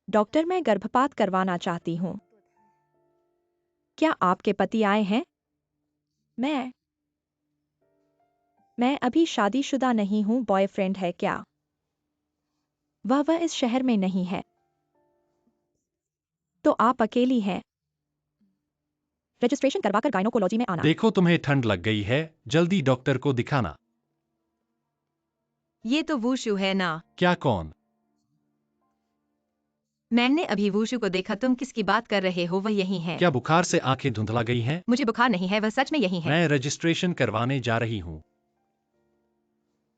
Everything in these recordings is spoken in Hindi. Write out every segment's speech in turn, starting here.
डॉक्टर, मैं गर्भपात करवाना चाहती हूँ। क्या आपके पति आए हैं? मैं मैं अभी शादीशुदा नहीं हूँ। बॉयफ्रेंड है क्या? वह इस शहर में नहीं है। तो आप अकेली हैं। रजिस्ट्रेशन करवाकर गायनोकोलॉजी में आना। देखो तुम्हें ठंड लग गई है, जल्दी डॉक्टर को दिखाना। ये तो वूशु है ना? क्या कौन? मैंने अभी वूशु को देखा। तुम किसकी बात कर रहे हो? वह यही है। क्या बुखार से आंखें धुंधला गई हैं? मुझे बुखार नहीं है, वह सच में यही है। मैं रजिस्ट्रेशन करवाने जा रही हूँ।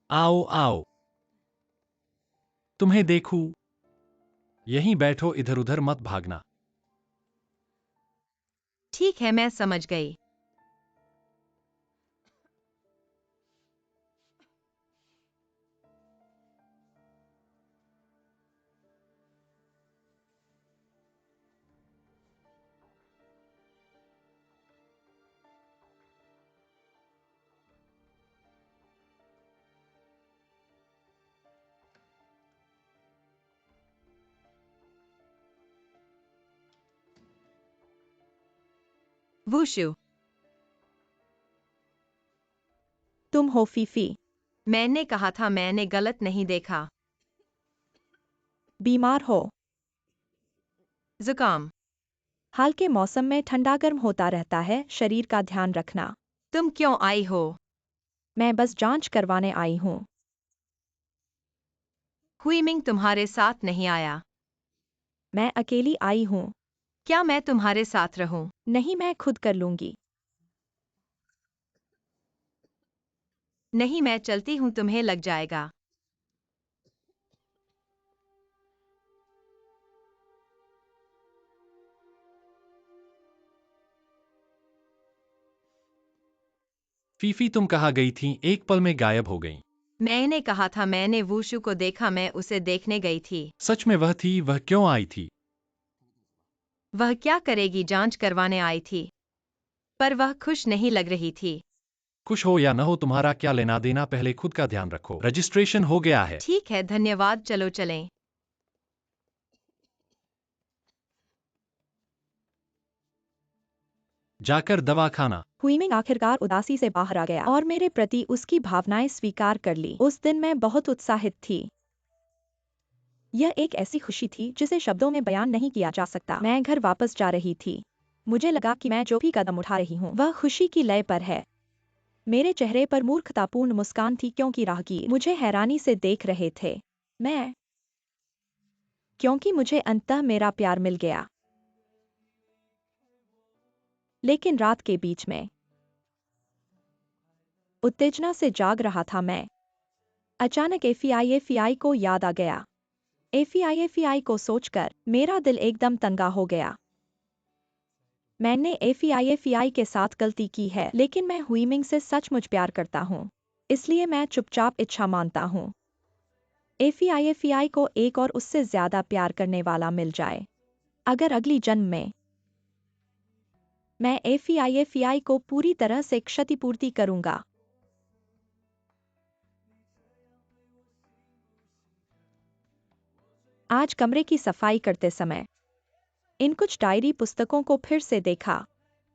आओ आओ, तुम्हें देखूं। यहीं बैठो, इधर उधर मत भागना। ठीक है, मैं समझ गई। वूशु, तुम हो फीफी। मैंने कहा था, मैंने गलत नहीं देखा। बीमार हो? जुकाम। हाल के मौसम में ठंडा गर्म होता रहता है, शरीर का ध्यान रखना। तुम क्यों आई हो? मैं बस जांच करवाने आई हूँ। हुईमिंग तुम्हारे साथ नहीं आया? मैं अकेली आई हूँ। क्या मैं तुम्हारे साथ रहूं? नहीं, मैं खुद कर लूंगी। नहीं, मैं चलती हूँ, तुम्हें लग जाएगा। फीफी तुम कहाँ गई थी? एक पल में गायब हो गई। मैंने कहा था, मैंने वूशु को देखा, मैं उसे देखने गई थी। सच में वह थी? वह क्यों आई थी? वह क्या करेगी? जांच करवाने आई थी। पर वह खुश नहीं लग रही थी। खुश हो या न हो, तुम्हारा क्या लेना देना, पहले खुद का ध्यान रखो। रजिस्ट्रेशन हो गया है। ठीक है, धन्यवाद, चलो चलें। जाकर दवा खाना। हुईमिंग आखिरकार उदासी से बाहर आ गया और मेरे प्रति उसकी भावनाएं स्वीकार कर ली। उस दिन मैं बहुत उत्साहित थी। यह एक ऐसी खुशी थी जिसे शब्दों में बयान नहीं किया जा सकता। मैं घर वापस जा रही थी। मुझे लगा कि मैं जो भी कदम उठा रही हूँ वह खुशी की लय पर है। मेरे चेहरे पर मूर्खतापूर्ण मुस्कान थी क्योंकि राहगीर मुझे हैरानी से देख रहे थे। मैं क्योंकि मुझे अंततः मेरा प्यार मिल गया। लेकिन रात के बीच में उत्तेजना से जाग रहा था मैं। अचानक एफआई को याद आ गया। एफआई को सोचकर मेरा दिल एकदम तंगा हो गया। मैंने एफआई के साथ गलती की है, लेकिन मैं हुईमिंग से सचमुच प्यार करता हूँ। इसलिए मैं चुपचाप इच्छा मानता हूँ। एफआई को एक और उससे ज्यादा प्यार करने वाला मिल जाए। अगर अगली जन्म में मैं एफआई को पूरी तरह से क्षतिपूर्ति करूंगा। आज कमरे की सफाई करते समय इन कुछ डायरी पुस्तकों को फिर से देखा।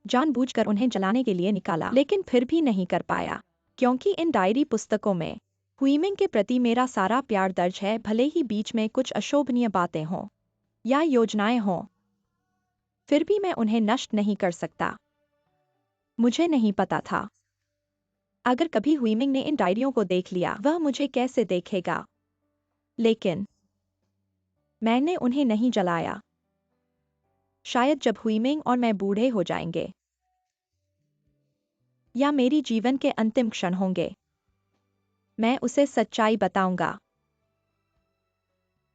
जानबूझकर उन्हें जलाने के लिए निकाला, लेकिन फिर भी नहीं कर पाया, क्योंकि इन डायरी पुस्तकों में हुईमिंग के प्रति मेरा सारा प्यार दर्ज है, भले ही बीच में कुछ अशोभनीय बातें हों या योजनाएं हों। फिर भी मैं उन्हें नष्ट नहीं कर सकता। मुझे नहीं पता था, अगर कभी हुईमिंग ने इन डायरियों को देख लिया वह मुझे कैसे देखेगा। लेकिन मैंने उन्हें नहीं जलाया। शायद जब हुईमिंग और मैं बूढ़े हो जाएंगे या मेरी जीवन के अंतिम क्षण होंगे, मैं उसे सच्चाई बताऊंगा।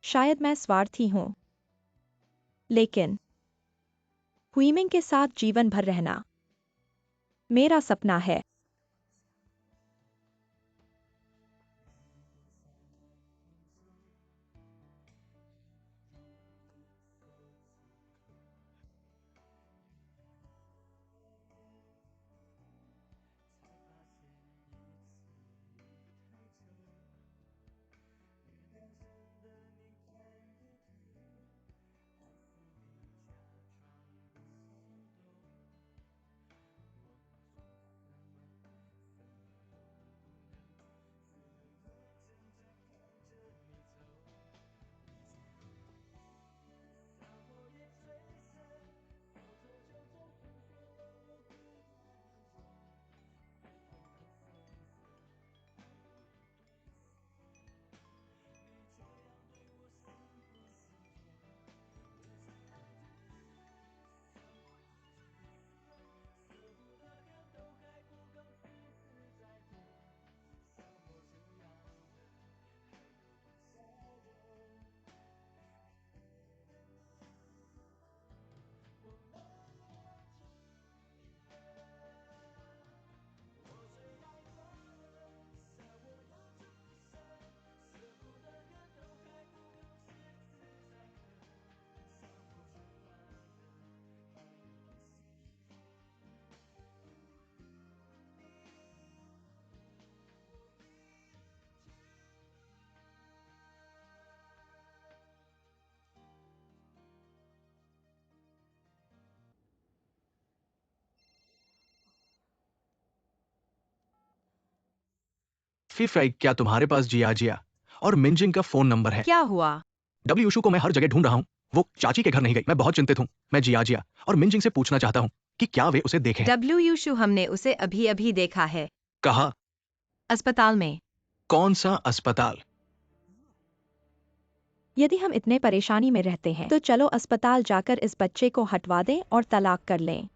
शायद मैं स्वार्थी हूं, लेकिन हुईमिंग के साथ जीवन भर रहना मेरा सपना है। फीफी, क्या तुम्हारे पास जिया और मिंजिंग का फोन नंबर है? क्या हुआ? डब्ल्यूशू को मैं हर जगह ढूंढ रहा हूँ, वो चाची के घर नहीं गई। मैं बहुत चिंतित हूँ। मैं जिया और मिंजिंग से पूछना चाहता हूँ कि क्या वे उसे देखे हैं? डब्ल्यूशू, हमने उसे अभी अभी देखा है, कहा? अस्पताल में। कौन सा अस्पताल? यदि हम इतने परेशानी में रहते हैं तो चलो अस्पताल जाकर इस बच्चे को हटवा दें और तलाक कर लें।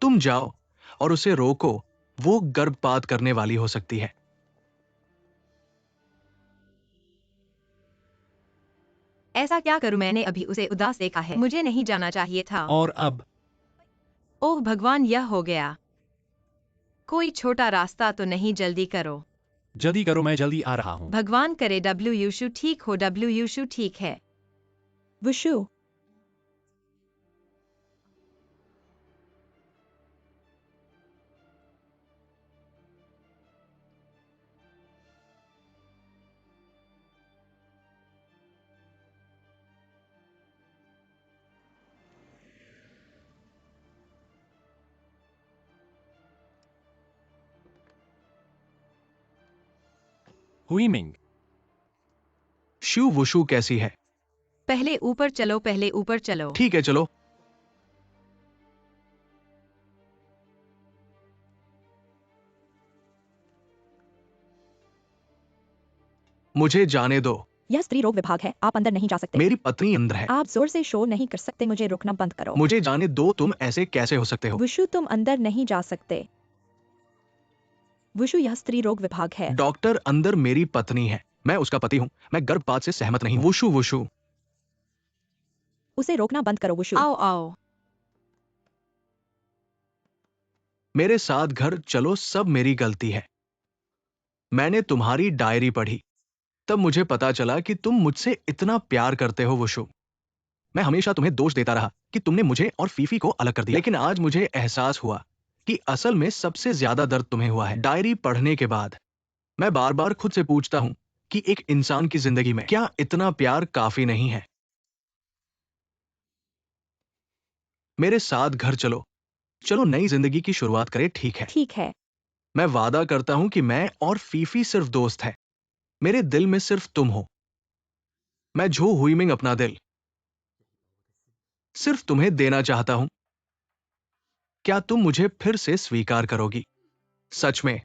तुम जाओ और उसे रोको, वो गर्भपात करने वाली हो सकती है। ऐसा क्या करूं? मैंने अभी उसे उदास देखा है, मुझे नहीं जाना चाहिए था। और अब ओह भगवान, यह हो गया। कोई छोटा रास्ता तो नहीं? जल्दी करो। जल्दी करो, मैं जल्दी आ रहा हूँ। भगवान करे डब्ल्यूशू ठीक हो। डब्ल्यूशू ठीक है। वुशु, हुईमिंग, शू वुशु कैसी है? पहले ऊपर चलो, पहले ऊपर चलो। ठीक है, चलो। मुझे जाने दो। यह स्त्री रोग विभाग है, आप अंदर नहीं जा सकते। मेरी पत्नी अंदर है। आप जोर से शोर नहीं कर सकते, मुझे रुकना बंद करो। मुझे जाने दो। तुम ऐसे कैसे हो सकते हो? वुशु, तुम अंदर नहीं जा सकते। वुशु, यह स्त्री रोग विभाग है। डॉक्टर, अंदर मेरी पत्नी है। मैं उसका पति हूँ। मैं गर्भपात से सहमत नहीं हूँ। Wushu wushu. उसे रोकना बंद करो वुशु। आओ आओ। मेरे साथ घर चलो, सब मेरी गलती है। मैंने तुम्हारी डायरी पढ़ी, तब मुझे पता चला कि तुम मुझसे इतना प्यार करते हो वुशु। मैं हमेशा तुम्हें दोष देता रहा कि तुमने मुझे और फीफी को अलग कर दिया, लेकिन आज मुझे एहसास हुआ कि असल में सबसे ज्यादा दर्द तुम्हें हुआ है। डायरी पढ़ने के बाद मैं बार बार खुद से पूछता हूं कि एक इंसान की जिंदगी में क्या इतना प्यार काफी नहीं है? मेरे साथ घर चलो, चलो नई जिंदगी की शुरुआत करें, ठीक है? ठीक है। मैं वादा करता हूं कि मैं और फीफी सिर्फ दोस्त हैं। मेरे दिल में सिर्फ तुम हो। मैं झो हुईमिंग अपना दिल सिर्फ तुम्हें देना चाहता हूं। क्या तुम मुझे फिर से स्वीकार करोगी? सच में?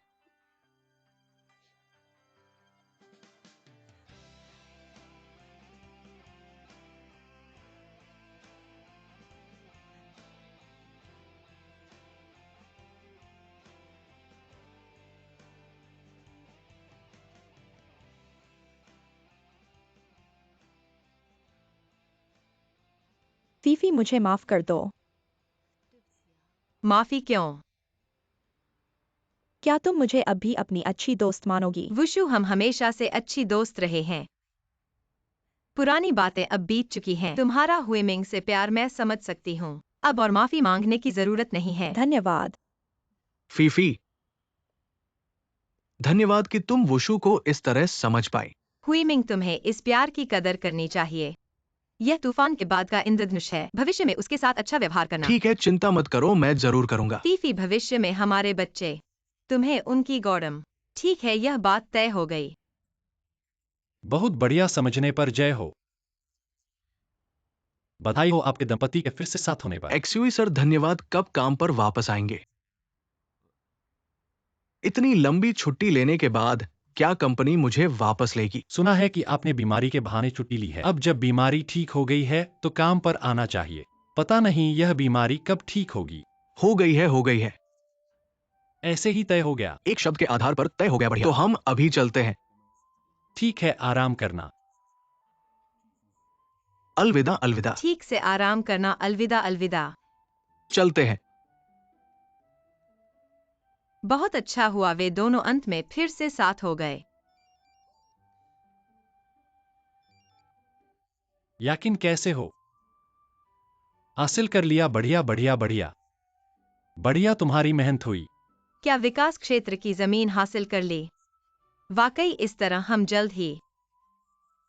फीफी, मुझे माफ कर दो। माफी क्यों? क्या तुम मुझे अब भी अपनी अच्छी दोस्त मानोगी? वुशु, हम हमेशा से अच्छी दोस्त रहे हैं। पुरानी बातें अब बीत चुकी हैं। तुम्हारा हुईमिंग से प्यार मैं समझ सकती हूँ। अब और माफी मांगने की जरूरत नहीं है। धन्यवाद। फीफी, धन्यवाद कि तुम वुशु को इस तरह समझ पाई। हुईमिंग, तुम्हें इस प्यार की कदर करनी चाहिए। यह तूफान के बाद का इंद्रधनुष है। भविष्य में उसके साथ अच्छा व्यवहार करना। ठीक है, चिंता मत करो, मैं जरूर करूंगा। फीफी, भविष्य में हमारे बच्चे तुम्हें उनकी गौड़म। ठीक है, यह बात तय हो गई। बहुत बढ़िया, समझने पर जय हो। बधाई हो आपके दंपति के फिर से साथ होने पर। एक्सयूवी सर, धन्यवाद। कब काम पर वापस आएंगे? इतनी लंबी छुट्टी लेने के बाद क्या कंपनी मुझे वापस लेगी? सुना है कि आपने बीमारी के बहाने छुट्टी ली है। अब जब बीमारी ठीक हो गई है तो काम पर आना चाहिए। पता नहीं यह बीमारी कब ठीक होगी। हो गई है, हो गई है। ऐसे ही तय हो गया। एक शब्द के आधार पर तय हो गया। बढ़िया, तो हम अभी चलते हैं। ठीक है, आराम करना। अलविदा अलविदा। ठीक से आराम करना। अलविदा अलविदा। चलते हैं। बहुत अच्छा हुआ वे दोनों अंत में फिर से साथ हो गए। याकिन कैसे हो? हासिल कर लिया। बढ़िया बढ़िया बढ़िया बढ़िया, तुम्हारी मेहनत हुई। क्या विकास क्षेत्र की जमीन हासिल कर ली? वाकई, इस तरह हम जल्द ही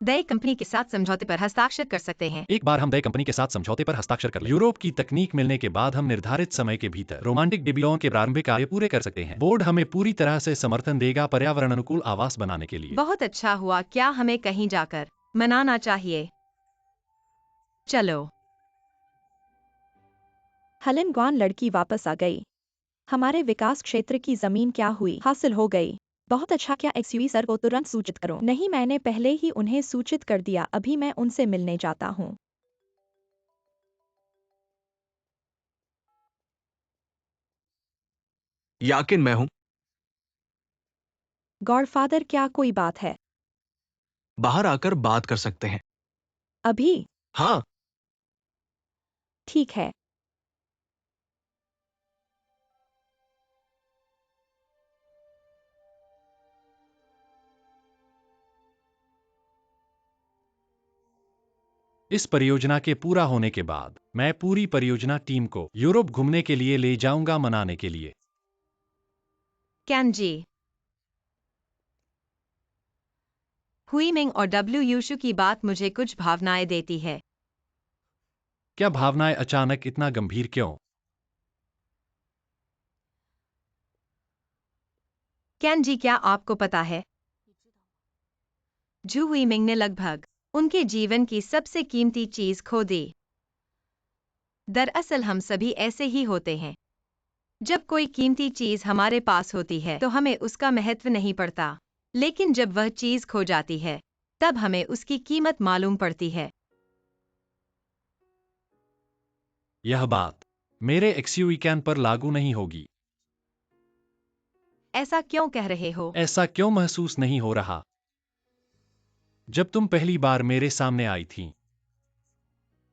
दे कंपनी के साथ समझौते पर हस्ताक्षर कर सकते हैं। एक बार हम दे कंपनी के साथ समझौते पर हस्ताक्षर कर लें, यूरोप की तकनीक मिलने के बाद हम निर्धारित समय के भीतर रोमांटिक डेबिलोन के प्रारंभिक कार्य पूरे कर सकते हैं। बोर्ड हमें पूरी तरह से समर्थन देगा पर्यावरण अनुकूल आवास बनाने के लिए। बहुत अच्छा हुआ। क्या हमें कहीं जाकर मनाना चाहिए? चलो। हलन ग्वान लड़की वापस आ गई। हमारे विकास क्षेत्र की जमीन क्या हुई? हासिल हो गई। बहुत अच्छा। क्या एक्सयूवी सर को तुरंत सूचित करो? नहीं, मैंने पहले ही उन्हें सूचित कर दिया। अभी मैं उनसे मिलने जाता हूँ। याकिन मैं हूं। गॉडफादर, क्या कोई बात है? बाहर आकर बात कर सकते हैं। अभी? हाँ। ठीक है। इस परियोजना के पूरा होने के बाद मैं पूरी परियोजना टीम को यूरोप घूमने के लिए ले जाऊंगा मनाने के लिए। कैन जी। हुईमिंग और डब्ल्यू यूशु की बात मुझे कुछ भावनाएं देती है। क्या भावनाएं अचानक इतना गंभीर क्यों? कैन जी, क्या आपको पता है जू हुईमिंग ने लगभग उनके जीवन की सबसे कीमती चीज खो दी। दरअसल हम सभी ऐसे ही होते हैं। जब कोई कीमती चीज हमारे पास होती है तो हमें उसका महत्व नहीं पड़ता, लेकिन जब वह चीज खो जाती है तब हमें उसकी कीमत मालूम पड़ती है। यह बात मेरे एक्सयूवी कैन पर लागू नहीं होगी। ऐसा क्यों कह रहे हो? ऐसा क्यों महसूस नहीं हो रहा? जब तुम पहली बार मेरे सामने आई थी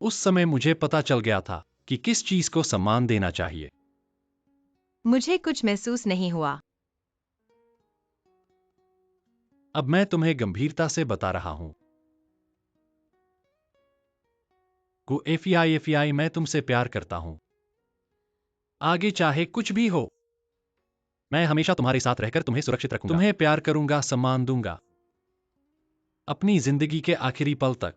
उस समय मुझे पता चल गया था कि किस चीज को सम्मान देना चाहिए। मुझे कुछ महसूस नहीं हुआ। अब मैं तुम्हें गंभीरता से बता रहा हूं। गो एफआई, मैं तुमसे प्यार करता हूं। आगे चाहे कुछ भी हो, मैं हमेशा तुम्हारे साथ रहकर तुम्हें सुरक्षित रखूंगा, तुम्हें प्यार करूंगा, सम्मान दूंगा अपनी जिंदगी के आखिरी पल तक।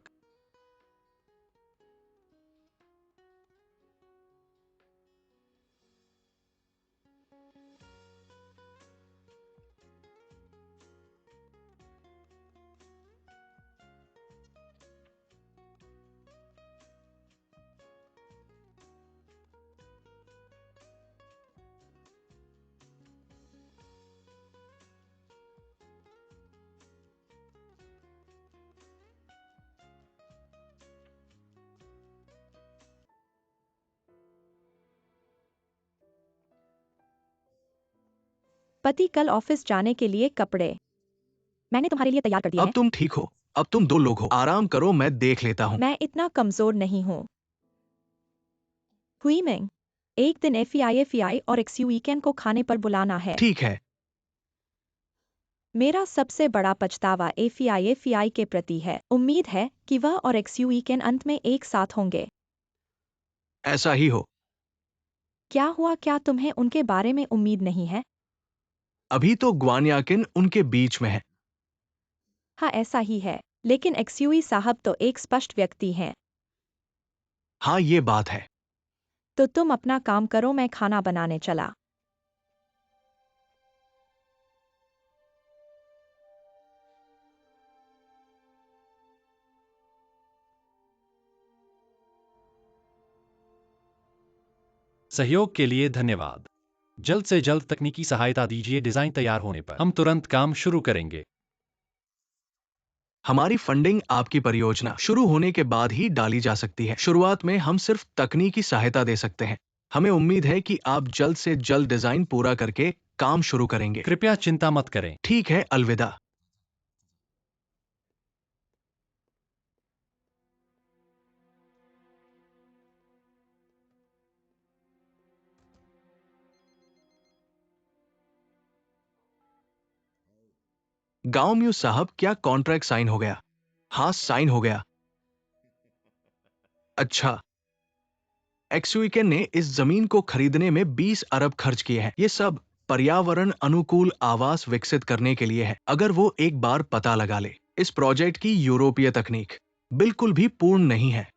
पति कल ऑफिस जाने के लिए कपड़े मैंने तुम्हारे लिए तैयार कर दिए अब हैं। तुम ठीक हो। अब तुम दो लोग हो। आराम करो, मैं देख लेता हूं। मैं इतना कमजोर नहीं हूँ। हुईमिंग, एक दिन एफआई और एक्सयू वीकेंड को खाने पर बुलाना है। ठीक है। मेरा सबसे बड़ा पछतावा एफआई के प्रति है। उम्मीद है कि वह और एक्सयू वीकेंड अंत में एक साथ होंगे। ऐसा ही हो। क्या हुआ? क्या तुम्हें उनके बारे में उम्मीद नहीं है? अभी तो ग्वानयाकिन उनके बीच में है। हाँ, ऐसा ही है, लेकिन एक्सयूई साहब तो एक स्पष्ट व्यक्ति हैं। हाँ, ये बात है। तो तुम अपना काम करो, मैं खाना बनाने चला। सहयोग के लिए धन्यवाद। जल्द से जल्द तकनीकी सहायता दीजिए। डिजाइन तैयार होने पर हम तुरंत काम शुरू करेंगे। हमारी फंडिंग आपकी परियोजना शुरू होने के बाद ही डाली जा सकती है। शुरुआत में हम सिर्फ तकनीकी सहायता दे सकते हैं। हमें उम्मीद है कि आप जल्द से जल्द डिजाइन पूरा करके काम शुरू करेंगे। कृपया चिंता मत करें। ठीक है, अलविदा। गांव साहब, क्या कॉन्ट्रैक्ट साइन हो गया? हाँ, साइन हो गया। अच्छा। एक्सवीकेन ने इस जमीन को खरीदने में 20 अरब खर्च किए हैं। ये सब पर्यावरण अनुकूल आवास विकसित करने के लिए है। अगर वो एक बार पता लगा ले इस प्रोजेक्ट की यूरोपीय तकनीक बिल्कुल भी पूर्ण नहीं है,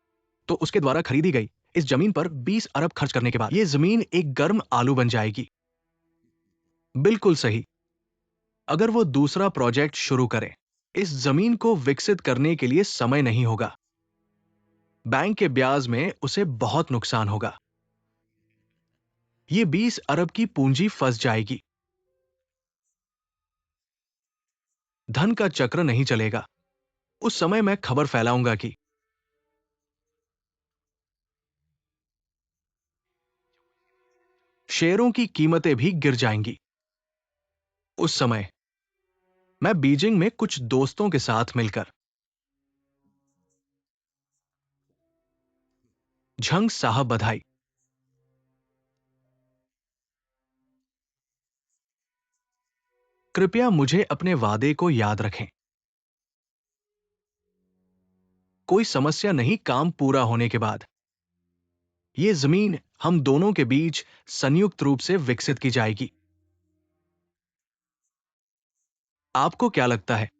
तो उसके द्वारा खरीदी गई इस जमीन पर 20 अरब खर्च करने के बाद यह जमीन एक गर्म आलू बन जाएगी। बिल्कुल सही। अगर वो दूसरा प्रोजेक्ट शुरू करें, इस जमीन को विकसित करने के लिए समय नहीं होगा। बैंक के ब्याज में उसे बहुत नुकसान होगा। ये 20 अरब की पूंजी फंस जाएगी। धन का चक्र नहीं चलेगा। उस समय मैं खबर फैलाऊंगा कि शेयरों की कीमतें भी गिर जाएंगी। उस समय मैं बीजिंग में कुछ दोस्तों के साथ मिलकर झंग साहब बधाई। कृपया मुझे अपने वादे को याद रखें। कोई समस्या नहीं, काम पूरा होने के बाद यह जमीन हम दोनों के बीच संयुक्त रूप से विकसित की जाएगी। आपको क्या लगता है?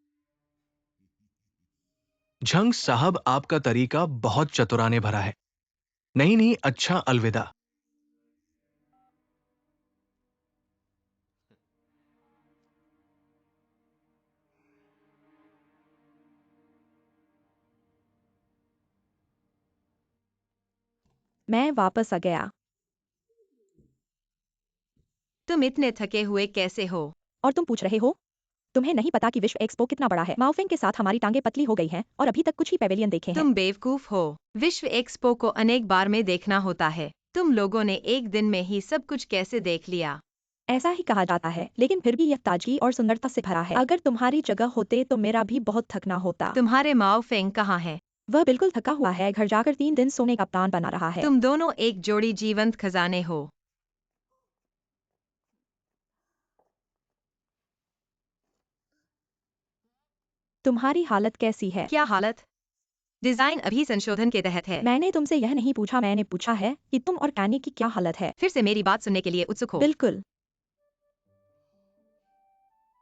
झंग साहब, आपका तरीका बहुत चतुराने भरा है। नहीं नहीं, अच्छा, अलविदा। मैं वापस आ गया। तुम इतने थके हुए कैसे हो? और तुम पूछ रहे हो? तुम्हें नहीं पता कि विश्व एक्सपो कितना बड़ा है। माउफेंग के साथ हमारी टांगें पतली हो गई हैं और अभी तक कुछ ही पेवेलियन देखे हैं। तुम बेवकूफ हो। विश्व एक्सपो को अनेक बार में देखना होता है। तुम लोगों ने एक दिन में ही सब कुछ कैसे देख लिया? ऐसा ही कहा जाता है, लेकिन फिर भी यह ताजगी और सुंदरता से भरा है। अगर तुम्हारी जगह होते तो मेरा भी बहुत थकना होता। तुम्हारे माओ फेंग कहाँ है? वह बिल्कुल थका हुआ है, घर जाकर 3 दिन सोने का प्लान बना रहा है। तुम दोनों एक जोड़ी जीवंत खजाने हो। तुम्हारी हालत कैसी है? क्या हालत? डिजाइन अभी संशोधन के तहत है। मैंने तुमसे यह नहीं पूछा, मैंने पूछा है कि तुम और कैनी की क्या हालत है। फिर से मेरी बात सुनने के लिए उत्सुक हो? बिल्कुल।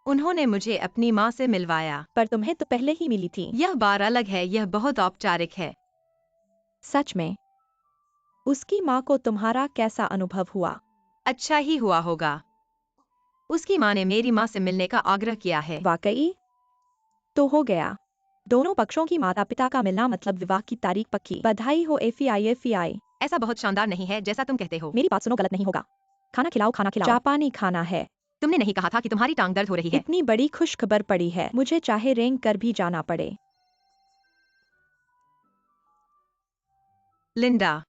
उन्होंने मुझे अपनी माँ से मिलवाया। पर तुम्हें तो पहले ही मिली थी। यह बार अलग है, यह बहुत औपचारिक है। सच में? उसकी माँ को तुम्हारा कैसा अनुभव हुआ? अच्छा ही हुआ होगा। उसकी माँ ने मेरी माँ से मिलने का आग्रह किया है। वाकई? तो हो गया। दोनों पक्षों की माता पिता का मिलना मतलब विवाह की तारीख पक्की। बधाई हो एफीआई एफीआई। ऐसा बहुत शानदार नहीं है जैसा तुम कहते हो। मेरी बात सुनो, गलत नहीं होगा। खाना खिलाओ, खाना खिलाओ। जापानी खाना है। तुमने नहीं कहा था कि तुम्हारी टांग दर्द हो रही है? इतनी बड़ी खुशखबर पड़ी है, मुझे चाहे रेंग कर भी जाना पड़े। लिंडा,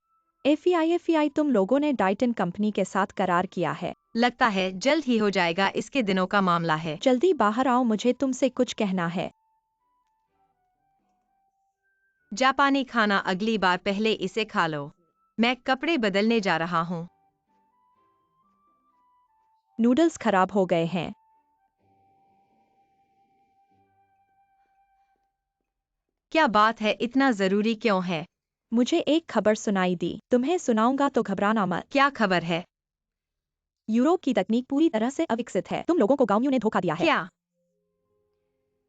एफीआई तुम लोगों ने डाइटन कंपनी के साथ करार किया है। लगता है जल्द ही हो जाएगा, इसके दिनों का मामला है। जल्दी बाहर आओ, मुझे तुमसे कुछ कहना है। जापानी खाना अगली बार पहले इसे खा लो। मैं कपड़े बदलने जा रहा हूँ। नूडल्स खराब हो गए हैं। क्या बात है, इतना जरूरी क्यों है? मुझे एक खबर सुनाई दी, तुम्हें सुनाऊंगा तो घबराना मत। क्या खबर है? यूरोप की तकनीक पूरी तरह से अविकसित है। तुम लोगों को गांवों ने धोखा दिया है। क्या?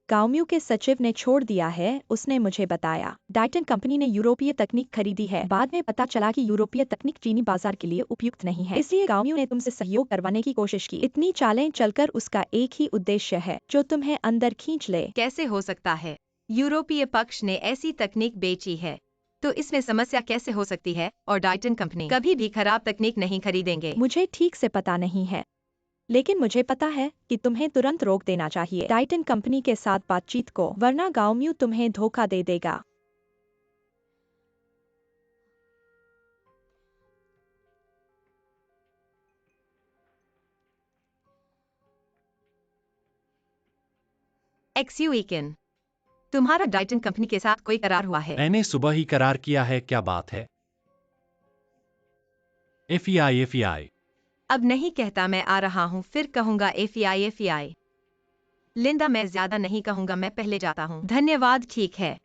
गांवों के सचिव ने छोड़ दिया है, उसने मुझे बताया। डाइटन कंपनी ने यूरोपीय तकनीक खरीदी है। बाद में पता चला कि यूरोपीय तकनीक चीनी बाजार के लिए उपयुक्त नहीं है, इसलिए गांवों ने तुमसे सहयोग करवाने की कोशिश की। इतनी चालें चलकर उसका एक ही उद्देश्य है, जो तुम्हें अंदर खींच ले। कैसे हो सकता है? यूरोपीय पक्ष ने ऐसी तकनीक बेची है, तो इसमें समस्या कैसे हो सकती है? और डाइटन कंपनी कभी भी खराब तकनीक नहीं खरीदेंगे। मुझे ठीक से पता नहीं है, लेकिन मुझे पता है कि तुम्हें तुरंत रोक देना चाहिए डाइटन कंपनी के साथ बातचीत को, वरना गांवों तुम्हें धोखा दे देगा। एक्सयूइकिन, तुम्हारा डाइटन कंपनी के साथ कोई करार हुआ है? मैंने सुबह ही करार किया है, क्या बात है? FEI FEI. अब नहीं कहता, मैं आ रहा हूँ, फिर कहूंगा एफईआई एफईआई। लिंदा, मैं ज्यादा नहीं कहूंगा, मैं पहले जाता हूँ। धन्यवाद, ठीक है।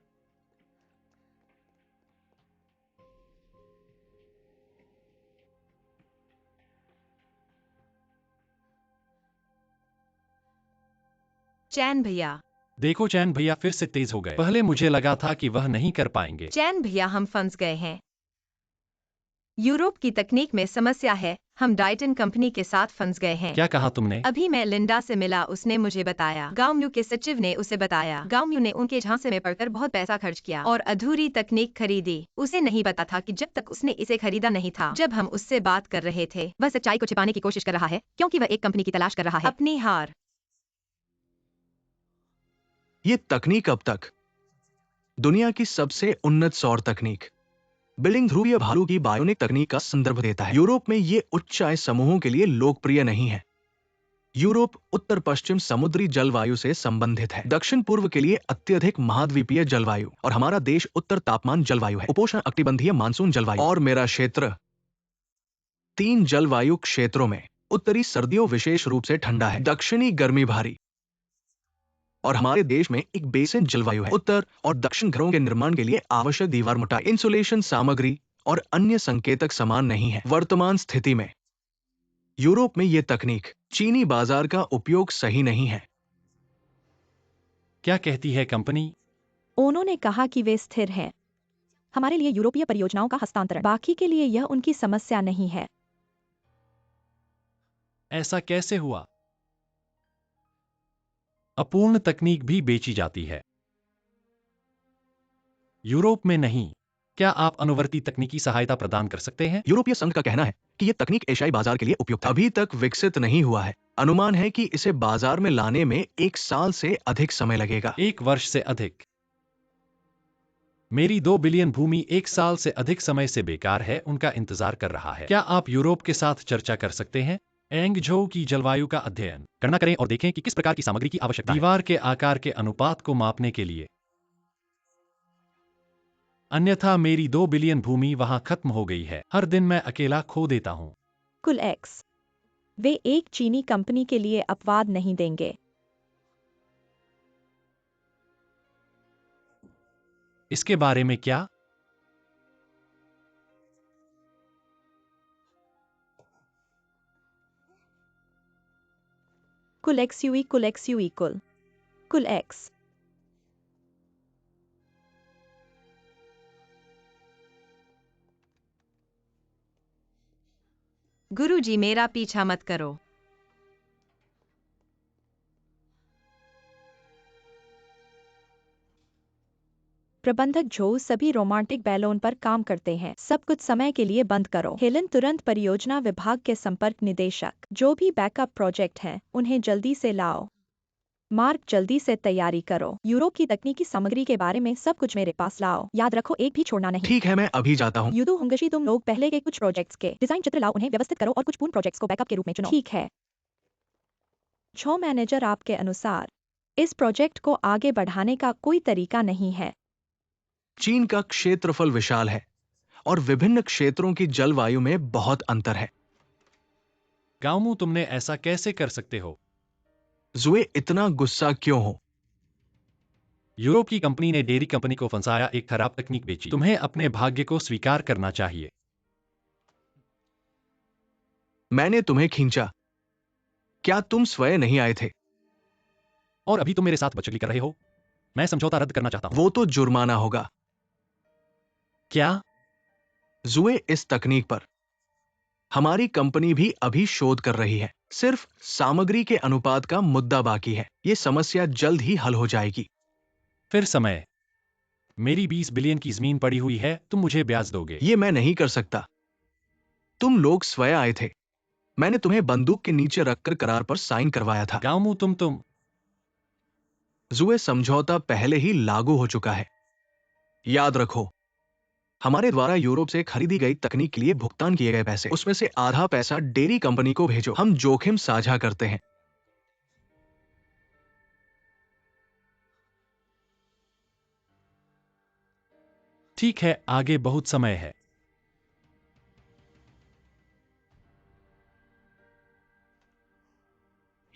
चैन भैया, देखो चैन भैया फिर से तेज हो गए। पहले मुझे लगा था कि वह नहीं कर पाएंगे। चैन भैया हम फंस गए हैं। यूरोप की तकनीक में समस्या है, हम डाइटन कंपनी के साथ फंस गए हैं। क्या कहा तुमने? अभी मैं लिंडा से मिला, उसने मुझे बताया। गांव के सचिव ने उसे बताया। गांव ने उनके झांसे में पड़कर बहुत पैसा खर्च किया और अधूरी तकनीक खरीदी। उसे नहीं पता था कि जब तक उसने इसे खरीदा नहीं था, जब हम उससे बात कर रहे थे, वह सच्चाई को छिपाने की कोशिश कर रहा है क्योंकि वह एक कंपनी की तलाश कर रहा है अपनी हार। ये तकनीक अब तक दुनिया की सबसे उन्नत सौर तकनीक बिल्डिंग ध्रुवीय भालू की बायोनिक तकनीक का संदर्भ देता है। यूरोप में ये उच्च आय समूहों के लिए लोकप्रिय नहीं है। यूरोप उत्तर पश्चिम समुद्री जलवायु से संबंधित है, दक्षिण पूर्व के लिए अत्यधिक महाद्वीपीय जलवायु, और हमारा देश उत्तर तापमान जलवायु है, उपोष्ण अकटिबंधीय मानसून जलवायु। और मेरा क्षेत्र 3 जलवायु क्षेत्रों में उत्तरी सर्दियों विशेष रूप से ठंडा है, दक्षिणी गर्मी भारी, और हमारे देश में एक बेसिन जलवायु है। उत्तर और दक्षिण घरों के निर्माण के लिए आवश्यक दीवार मोटाई, इंसुलेशन सामग्री और अन्य संकेतक समान नहीं है। वर्तमान स्थिति में यूरोप में यह तकनीक चीनी बाजार का उपयोग सही नहीं है। क्या कहती है कंपनी? उन्होंने कहा कि वे स्थिर हैं। हमारे लिए यूरोपीय परियोजनाओं का हस्तांतरण, बाकी के लिए यह उनकी समस्या नहीं है। ऐसा कैसे हुआ? अपूर्ण तकनीक भी बेची जाती है, यूरोप में नहीं। क्या आप अनुवर्ती तकनीकी सहायता प्रदान कर सकते हैं? यूरोपीय संघ का कहना है कि यह तकनीक एशियाई बाजार के लिए उपयुक्त है, अभी तक विकसित नहीं हुआ है। अनुमान है कि इसे बाजार में लाने में 1 साल से अधिक समय लगेगा। 1 वर्ष से अधिक? मेरी 2 बिलियन भूमि 1 साल से अधिक समय से बेकार है, उनका इंतजार कर रहा है। क्या आप यूरोप के साथ चर्चा कर सकते हैं? एंगझोउ की जलवायु का अध्ययन करना करें और देखें कि किस प्रकार की सामग्री की आवश्यकता है। दीवार के आकार के अनुपात को मापने के लिए। अन्यथा मेरी 2 बिलियन भूमि वहां खत्म हो गई है। हर दिन मैं अकेला खो देता हूं। कुल एक्स। वे एक चीनी कंपनी के लिए अपवाद नहीं देंगे। इसके बारे में क्या? कुल एक्स यू इक्वल कुल एक्स। गुरुजी मेरा पीछा मत करो। प्रबंधक जो सभी रोमांटिक बैलोन पर काम करते हैं, सब कुछ समय के लिए बंद करो। हेलन तुरंत परियोजना विभाग के संपर्क निदेशक, जो भी बैकअप प्रोजेक्ट हैं, उन्हें जल्दी से लाओ। मार्क जल्दी से तैयारी करो। यूरोप की तकनीकी सामग्री के बारे में सब कुछ मेरे पास लाओ। याद रखो, एक भी छोड़ना नहीं। ठीक है, मैं अभी जाता हूँ। युदु होंगशी, तुम लोग पहले के कुछ प्रोजेक्ट्स के डिजाइन चित्र लाओ, उन्हें व्यवस्थित करो और कुछ पूर्ण प्रोजेक्ट्स को बैकअप के रूप में चुनो। ठीक है। छो मैनेजर, आपके अनुसार इस प्रोजेक्ट को आगे बढ़ाने का कोई तरीका नहीं है। चीन का क्षेत्रफल विशाल है और विभिन्न क्षेत्रों की जलवायु में बहुत अंतर है। गाउमू, तुमने ऐसा कैसे कर सकते हो? जुए, इतना गुस्सा क्यों हो? यूरोप की कंपनी ने डेयरी कंपनी को फंसाया, एक खराब तकनीक बेची। तुम्हें अपने भाग्य को स्वीकार करना चाहिए। मैंने तुम्हें खींचा, क्या तुम स्वयं नहीं आए थे? और अभी तुम मेरे साथ बचगली कर रहे हो। मैं समझौता रद्द करना चाहता हूं। वो तो जुर्माना होगा। क्या? जुए, इस तकनीक पर हमारी कंपनी भी अभी शोध कर रही है। सिर्फ सामग्री के अनुपात का मुद्दा बाकी है। ये समस्या जल्द ही हल हो जाएगी। फिर समय। मेरी 20 बिलियन की जमीन पड़ी हुई है, तुम मुझे ब्याज दोगे? ये मैं नहीं कर सकता। तुम लोग स्वयं आए थे। मैंने तुम्हें बंदूक के नीचे रखकर करार पर साइन करवाया था। गाउमू, तुम जुए, समझौता पहले ही लागू हो चुका है। याद रखो, हमारे द्वारा यूरोप से खरीदी गई तकनीक के लिए भुगतान किए गए पैसे, उसमें से आधा पैसा डेयरी कंपनी को भेजो। हम जोखिम साझा करते हैं। ठीक है, आगे बहुत समय है।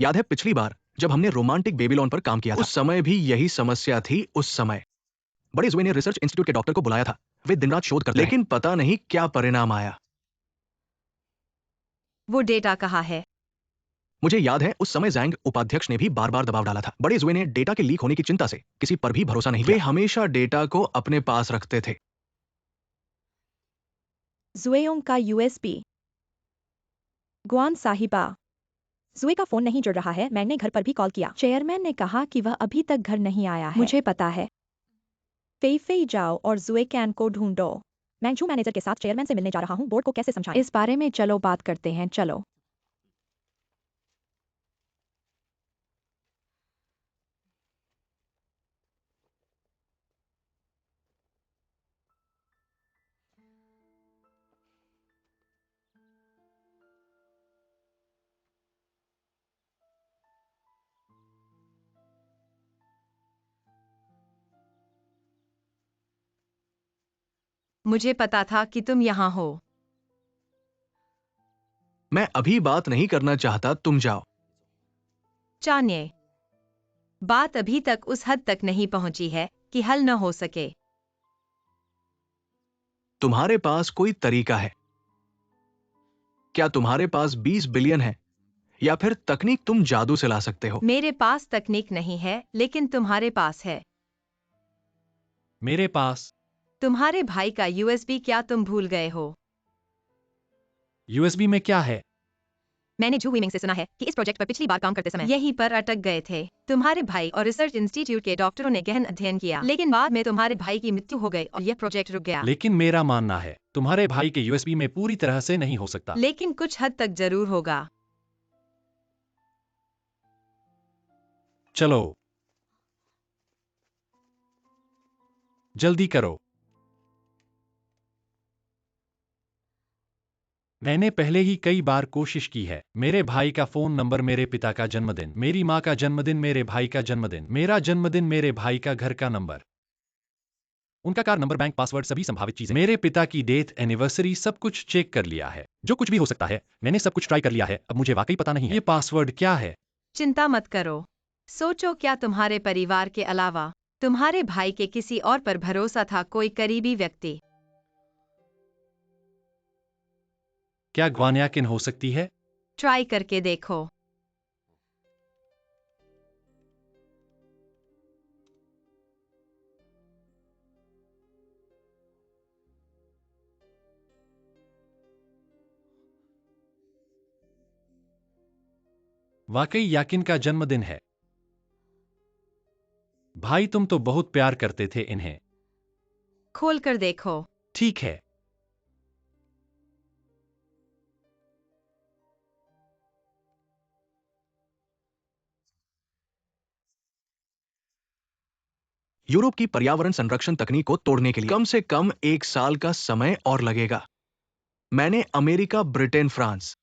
याद है पिछली बार जब हमने रोमांटिक बेबीलोन पर काम किया था? उस समय भी यही समस्या थी। उस समय बड़े जुए ने रिसर्च इंस्टीट्यूट के डॉक्टर को बुलाया था। वे दिन रात शोध करते लेकिन पता नहीं क्या परिणाम आया। वो डेटा कहाँ है? मुझे याद है उस समय जैंग उपाध्यक्ष ने भी बार बार दबाव डाला था। बड़े जुए ने डेटा के लीक होने की चिंता से किसी पर भी भरोसा नहीं किया। वे हमेशा डेटा को अपने पास रखते थे। जुएयों का यूएसबी। गुआन साहिबा, जुए का फोन नहीं जुड़ रहा है। मैंने घर पर भी कॉल किया। चेयरमैन ने कहा कि वह अभी तक घर नहीं आया है। मुझे पता है। फेई जाओ और जुए कैन को ढूंढो। मैं जू मैनेजर के साथ चेयरमैन से मिलने जा रहा हूँ। बोर्ड को कैसे समझाएं? इस बारे में चलो बात करते हैं। चलो। मुझे पता था कि तुम यहाँ हो। मैं अभी बात नहीं करना चाहता, तुम जाओ। जानिए, बात अभी तक उस हद तक नहीं पहुंची है कि हल न हो सके। तुम्हारे पास कोई तरीका है? क्या तुम्हारे पास 20 बिलियन है या फिर तकनीक तुम जादू से ला सकते हो? मेरे पास तकनीक नहीं है, लेकिन तुम्हारे पास है। मेरे पास तुम्हारे भाई का यूएसबी क्या तुम भूल गए हो? यूएसबी में क्या है? मैंने जू वीमिंग से सुना है कि इस प्रोजेक्ट पर पिछली बार काम करते समय यहीं पर अटक गए थे। तुम्हारे भाई और रिसर्च इंस्टीट्यूट के डॉक्टरों ने गहन अध्ययन किया, लेकिन बाद में तुम्हारे भाई की मृत्यु हो गई और यह प्रोजेक्ट रुक गया। लेकिन मेरा मानना है तुम्हारे भाई के यूएसबी में पूरी तरह से नहीं हो सकता। लेकिन कुछ हद तक जरूर होगा। चलो जल्दी करो। मैंने पहले ही कई बार कोशिश की है। मेरे भाई का फोन नंबर, मेरे पिता का जन्मदिन, मेरी माँ का जन्मदिन, मेरे भाई का जन्मदिन, मेरा जन्मदिन, मेरे भाई का घर का नंबर, उनका कार नंबर, बैंक पासवर्ड, सभी संभावित चीजें, मेरे पिता की डेथ, एनिवर्सरी, सब कुछ चेक कर लिया है। जो कुछ भी हो सकता है, मैंने सब कुछ ट्राई कर लिया है। अब मुझे वाकई पता नहीं है ये पासवर्ड क्या है। चिंता मत करो। सोचो, क्या तुम्हारे परिवार के अलावा तुम्हारे भाई के किसी और पर भरोसा था? कोई करीबी व्यक्ति? क्या ग्वान्याकिन हो सकती है? ट्राई करके देखो। वाकई याकिन का जन्मदिन है। भाई तुम तो बहुत प्यार करते थे इन्हें। खोल कर देखो। ठीक है। यूरोप की पर्यावरण संरक्षण तकनीक को तोड़ने के लिए कम से कम 1 साल का समय और लगेगा। मैंने अमेरिका, ब्रिटेन, फ्रांस,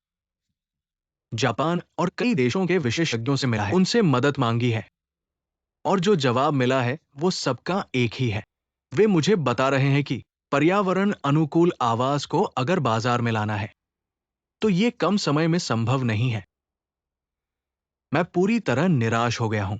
जापान और कई देशों के विशेषज्ञों से मिला है, उनसे मदद मांगी है, और जो जवाब मिला है वो सबका एक ही है। वे मुझे बता रहे हैं कि पर्यावरण अनुकूल आवास को अगर बाजार में लाना है तो ये कम समय में संभव नहीं है। मैं पूरी तरह निराश हो गया हूं।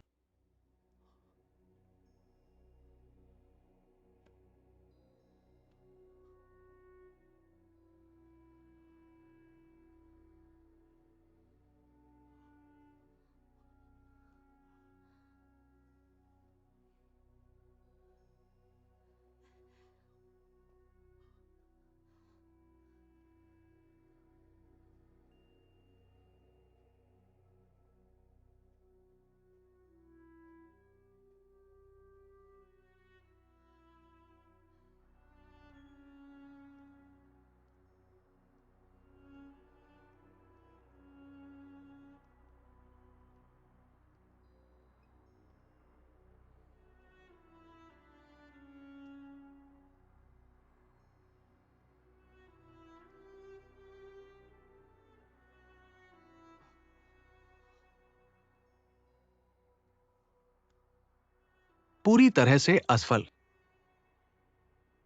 पूरी तरह से असफल।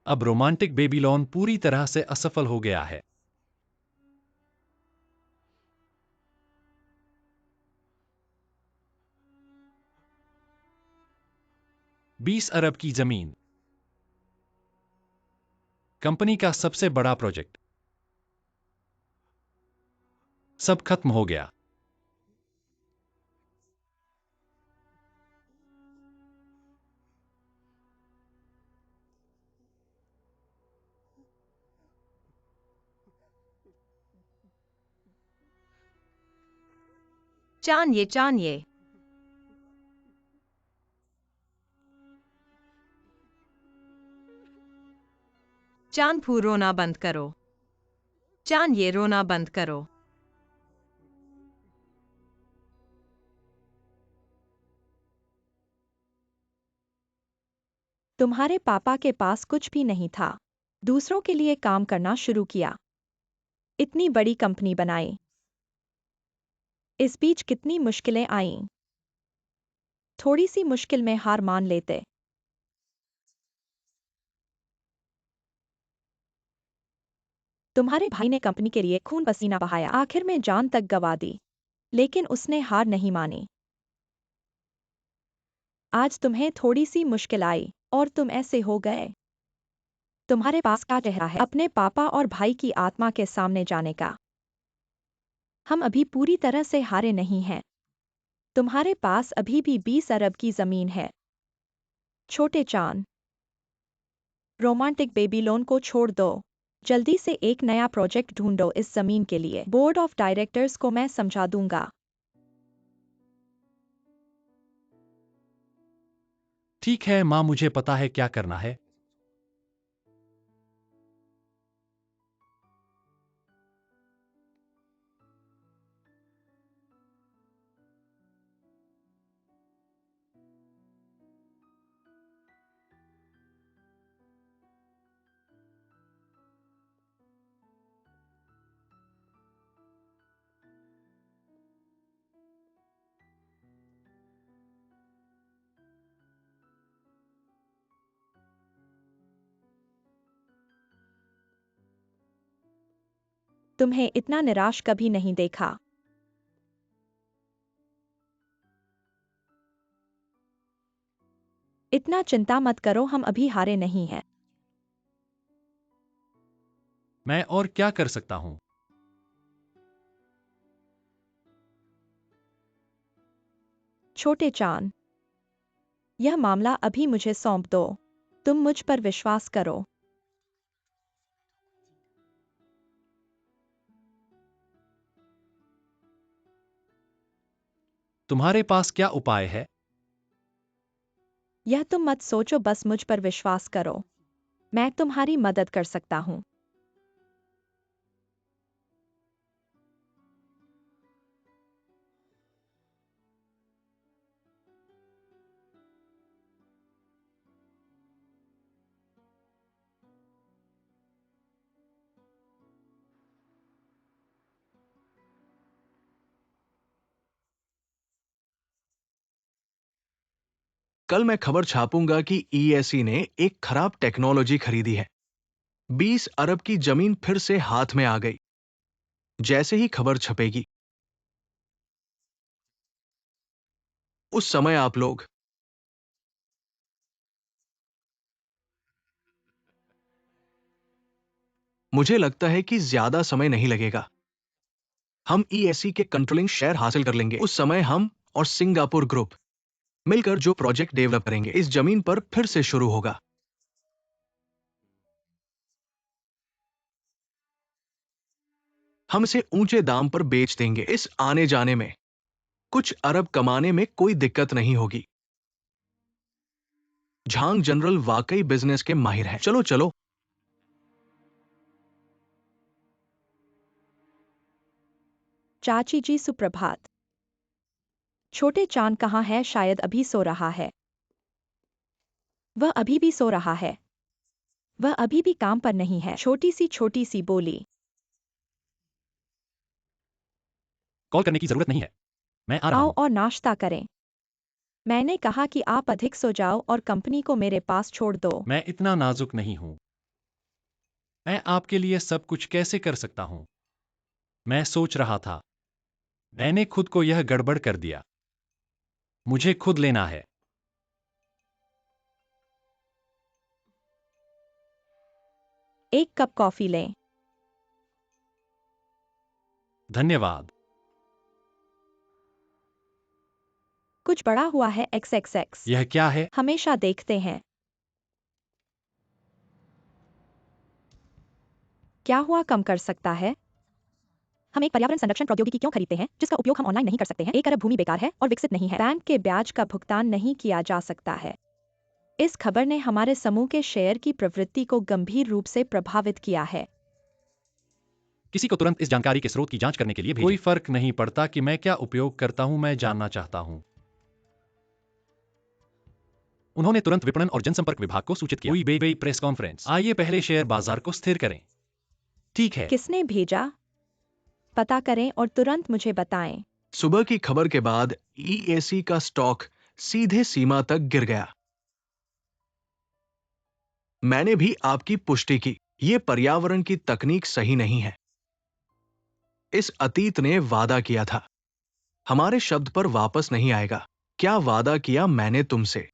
अब रोमांटिक बेबीलोन पूरी तरह से असफल हो गया है। $20 अरब की जमीन, कंपनी का सबसे बड़ा प्रोजेक्ट, सब खत्म हो गया। चाहिए चाहिए। चांद फू रोना बंद करो। चाहिए रोना बंद करो। तुम्हारे पापा के पास कुछ भी नहीं था। दूसरों के लिए काम करना शुरू किया। इतनी बड़ी कंपनी बनाई। इस बीच कितनी मुश्किलें आईं। थोड़ी सी मुश्किल में हार मान लेते। तुम्हारे भाई ने कंपनी के लिए खून पसीना बहाया, आखिर में जान तक गंवा दी, लेकिन उसने हार नहीं मानी। आज तुम्हें थोड़ी सी मुश्किल आई और तुम ऐसे हो गए। तुम्हारे पास क्या चेहरा है अपने पापा और भाई की आत्मा के सामने जाने का? हम अभी पूरी तरह से हारे नहीं हैं। तुम्हारे पास अभी भी 20 अरब की जमीन है। छोटे चांद, रोमांटिक बेबीलोन को छोड़ दो। जल्दी से एक नया प्रोजेक्ट ढूंढो इस जमीन के लिए। बोर्ड ऑफ डायरेक्टर्स को मैं समझा दूंगा। ठीक है माँ, मुझे पता है क्या करना है। तुम्हें इतना निराश कभी नहीं देखा। इतना चिंता मत करो, हम अभी हारे नहीं हैं। मैं और क्या कर सकता हूँ? छोटे चांद, यह मामला अभी मुझे सौंप दो। तुम मुझ पर विश्वास करो। तुम्हारे पास क्या उपाय है? यह तुम मत सोचो, बस मुझ पर विश्वास करो। मैं तुम्हारी मदद कर सकता हूँ। कल मैं खबर छापूंगा कि ईएसई ने एक खराब टेक्नोलॉजी खरीदी है। 20 अरब की जमीन फिर से हाथ में आ गई। जैसे ही खबर छपेगी, उस समय आप लोग मुझे लगता है कि ज्यादा समय नहीं लगेगा। हम ईएसई के कंट्रोलिंग शेयर हासिल कर लेंगे। उस समय हम और सिंगापुर ग्रुप मिलकर जो प्रोजेक्ट डेवलप करेंगे, इस जमीन पर फिर से शुरू होगा। हम इसे ऊंचे दाम पर बेच देंगे। इस आने जाने में कुछ अरब कमाने में कोई दिक्कत नहीं होगी। झांग जनरल वाकई बिजनेस के माहिर हैं। चलो चलो। चाची जी सुप्रभात। छोटे चांद कहाँ है? शायद अभी सो रहा है। वह अभी भी सो रहा है। वह अभी भी काम पर नहीं है। छोटी सी बोली। कॉल करने की जरूरत नहीं है, मैं आ रहा आओ हूँ। और नाश्ता करें। मैंने कहा कि आप अधिक सो जाओ और कंपनी को मेरे पास छोड़ दो। मैं इतना नाजुक नहीं हूँ। मैं आपके लिए सब कुछ कैसे कर सकता हूँ? मैं सोच रहा था, मैंने खुद को यह गड़बड़ कर दिया। मुझे खुद लेना है। एक कप कॉफी लें। धन्यवाद। कुछ बड़ा हुआ है XXX। यह क्या है? हमेशा देखते हैं। क्या हुआ, कम कर सकता है? हम एक पर्यावरण संरक्षण प्रौद्योगिकी क्यों खरीदते हैं जिसका उपयोग हम ऑनलाइन नहीं कर सकते हैं? 1 अरब भूमि बेकार है और विकसित नहीं है। बैंक के ब्याज का भुगतान नहीं किया जा सकता है। इस खबर ने हमारे समूह के शेयर की प्रवृत्ति को गंभीर रूप से प्रभावित किया है। किसी को तुरंत इस जानकारी के स्रोत की जांच करने के लिए भेजें। कोई फर्क नहीं पड़ता कि मैं क्या उपयोग करता हूं, मैं जानना चाहता हूं। उन्होंने तुरंत विपणन और जनसंपर्क विभाग को सूचित किया। कोई बड़ी प्रेस कॉन्फ्रेंस। आइए पहले शेयर बाजार को स्थिर करें। ठीक है। किसने भेजा? पता करें और तुरंत मुझे बताएं। सुबह की खबर के बाद ईएसी का स्टॉक सीधे सीमा तक गिर गया। मैंने भी आपकी पुष्टि की, ये पर्यावरण की तकनीक सही नहीं है। इस अतीत ने वादा किया था, हमारे शब्द पर वापस नहीं आएगा। क्या वादा किया मैंने तुमसे?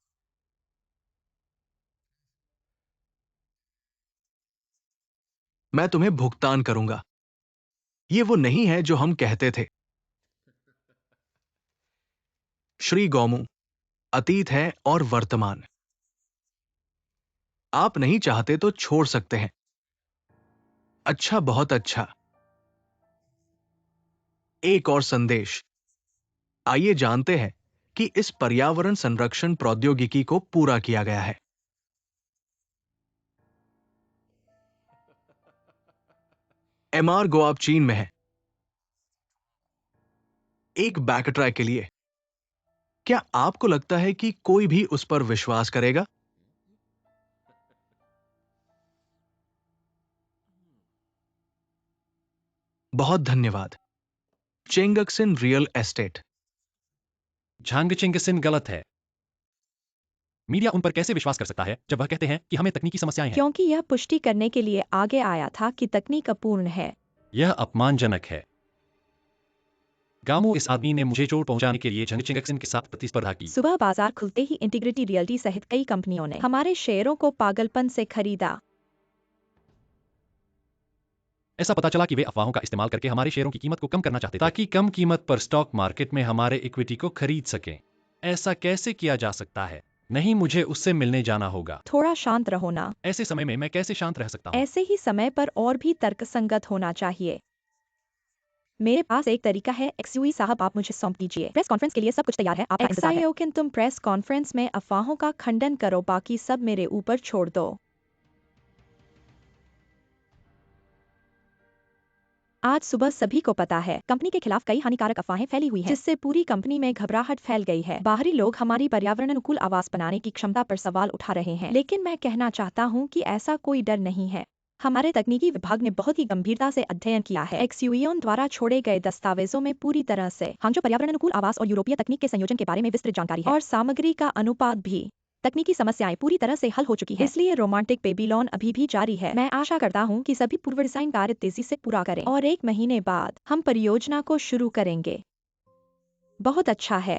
मैं तुम्हें भुगतान करूंगा। ये वो नहीं है जो हम कहते थे। श्री गौमू, अतीत है और वर्तमान। आप नहीं चाहते तो छोड़ सकते हैं। अच्छा, बहुत अच्छा। एक और संदेश। आइए जानते हैं कि इस पर्यावरण संरक्षण प्रौद्योगिकी को पूरा किया गया है। एमआर गो आप चीन में है। एक बैक ट्रैक के लिए। क्या आपको लगता है कि कोई भी उस पर विश्वास करेगा? बहुत धन्यवाद। चेंगक्सिन रियल एस्टेट। झांगचिंगसिन गलत है। मीडिया उन पर कैसे विश्वास कर सकता है जब वह कहते हैं कि हमें तकनीकी समस्याएं हैं? क्योंकि यह पुष्टि करने के लिए आगे आया था कि तकनीक अपूर्ण है। यह अपमानजनक है। गामो, इस आदमी ने मुझे चोट पहुंचाने के लिए झांगचिंगसिन के साथ प्रतिस्पर्धा की। सुबह बाजार खुलते ही इंटीग्रिटी रियल्टी सहित कई कंपनियों ने हमारे शेयरों को पागलपन से खरीदा। ऐसा पता चला कि वे अफवाहों का इस्तेमाल करके हमारे शेयरों की कीमत को कम करना चाहते थे ताकि कम कीमत पर स्टॉक मार्केट में हमारे इक्विटी को खरीद सकें। ऐसा कैसे किया जा सकता है? नहीं, मुझे उससे मिलने जाना होगा। थोड़ा शांत रहो ना। ऐसे समय में मैं कैसे शांत रह सकता हूँ? ऐसे ही समय पर और भी तर्कसंगत होना चाहिए। मेरे पास एक तरीका है। एक्सयूई साहब, आप मुझे सौंप दीजिए। प्रेस कॉन्फ्रेंस के लिए सब कुछ तैयार है। आपका इंतजार है। एक्सआईओ, तुम प्रेस कॉन्फ्रेंस में अफवाहों का खंडन करो, बाकी सब मेरे ऊपर छोड़ दो। आज सुबह सभी को पता है कंपनी के खिलाफ कई हानिकारक अफवाहें फैली हुई हैं, जिससे पूरी कंपनी में घबराहट फैल गई है। बाहरी लोग हमारी पर्यावरण अनुकूल आवास बनाने की क्षमता पर सवाल उठा रहे हैं, लेकिन मैं कहना चाहता हूं कि ऐसा कोई डर नहीं है। हमारे तकनीकी विभाग ने बहुत ही गंभीरता से अध्ययन किया है। एक्सयूईओन द्वारा छोड़े गए दस्तावेजों में पूरी तरह से हांगजो पर्यावरण अनुकूल आवास और यूरोपीय तकनीक के संयोजन के बारे में विस्तृत जानकारी है, और सामग्री का अनुपात भी। तकनीकी समस्याएं पूरी तरह से हल हो चुकी हैं, इसलिए रोमांटिक बेबीलोन अभी भी जारी है। मैं आशा करता हूं कि सभी पूर्व डिजाइन कार्य तेजी से पूरा करें और 1 महीने बाद हम परियोजना को शुरू करेंगे। बहुत अच्छा है।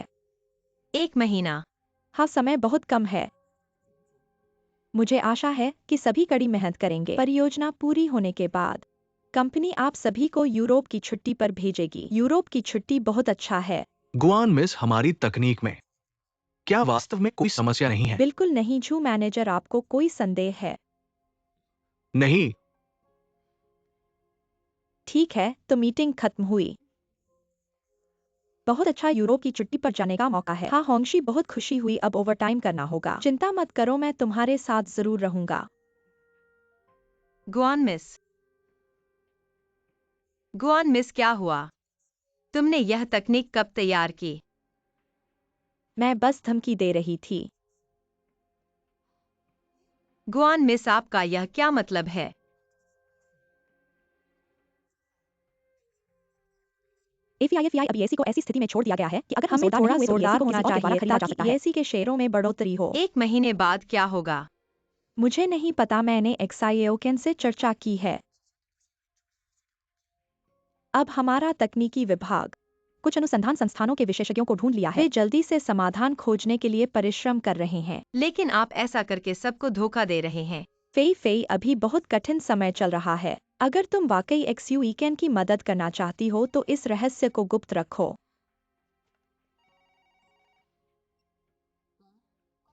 1 महीना। हाँ, समय बहुत कम है। मुझे आशा है कि सभी कड़ी मेहनत करेंगे। परियोजना पूरी होने के बाद कंपनी आप सभी को यूरोप की छुट्टी पर भेजेगी। यूरोप की छुट्टी बहुत अच्छा है। गुआन मिस, हमारी तकनीक में क्या वास्तव में कोई समस्या नहीं है? बिल्कुल नहीं झू मैनेजर, आपको कोई संदेह है? नहीं। ठीक है, तो मीटिंग खत्म हुई। बहुत अच्छा, यूरोप की छुट्टी पर जाने का मौका है। हाँ होंगशी, बहुत खुशी हुई। अब ओवरटाइम करना होगा। चिंता मत करो, मैं तुम्हारे साथ जरूर रहूंगा। Guan miss. गुआन मिस, क्या हुआ? तुमने यह तकनीक कब तैयार की? मैं बस धमकी दे रही थी। गुआन मिस, आपका यह क्या मतलब है? एफआई अब ईएसी को ऐसी स्थिति में छोड़ दिया गया है कि अगर हम थोड़ा जोरदार होना चाहिए ताकि ईएसी के शेयरों में बढ़ोतरी हो। 1 महीने बाद क्या होगा? मुझे नहीं पता, मैंने एक्सआईओ से चर्चा की है। अब हमारा तकनीकी विभाग कुछ अनुसंधान संस्थानों के विशेषज्ञों को ढूंढ लिया है। वे जल्दी से समाधान खोजने के लिए परिश्रम कर रहे हैं। लेकिन आप ऐसा करके सबको धोखा दे रहे हैं। फेई, अभी बहुत कठिन समय चल रहा है। अगर तुम वाकई एक्सयूई की मदद करना चाहती हो तो इस रहस्य को गुप्त रखो।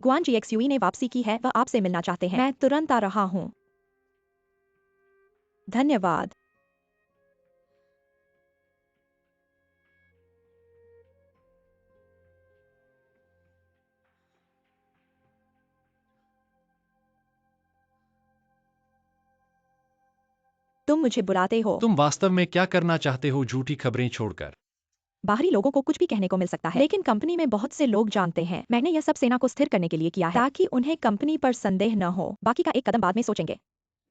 गुआन जी, एक्सयूई ने वापसी की है, वह आपसे मिलना चाहते हैं। मैं तुरंत आ रहा हूं। धन्यवाद। तुम मुझे बुलाते हो। तुम वास्तव में क्या करना चाहते हो झूठी खबरें छोड़कर? बाहरी लोगों को कुछ भी कहने को मिल सकता है, लेकिन कंपनी में बहुत से लोग जानते हैं। मैंने यह सब सेना को स्थिर करने के लिए किया है, ताकि उन्हें कंपनी पर संदेह न हो। बाकी का एक कदम बाद में सोचेंगे।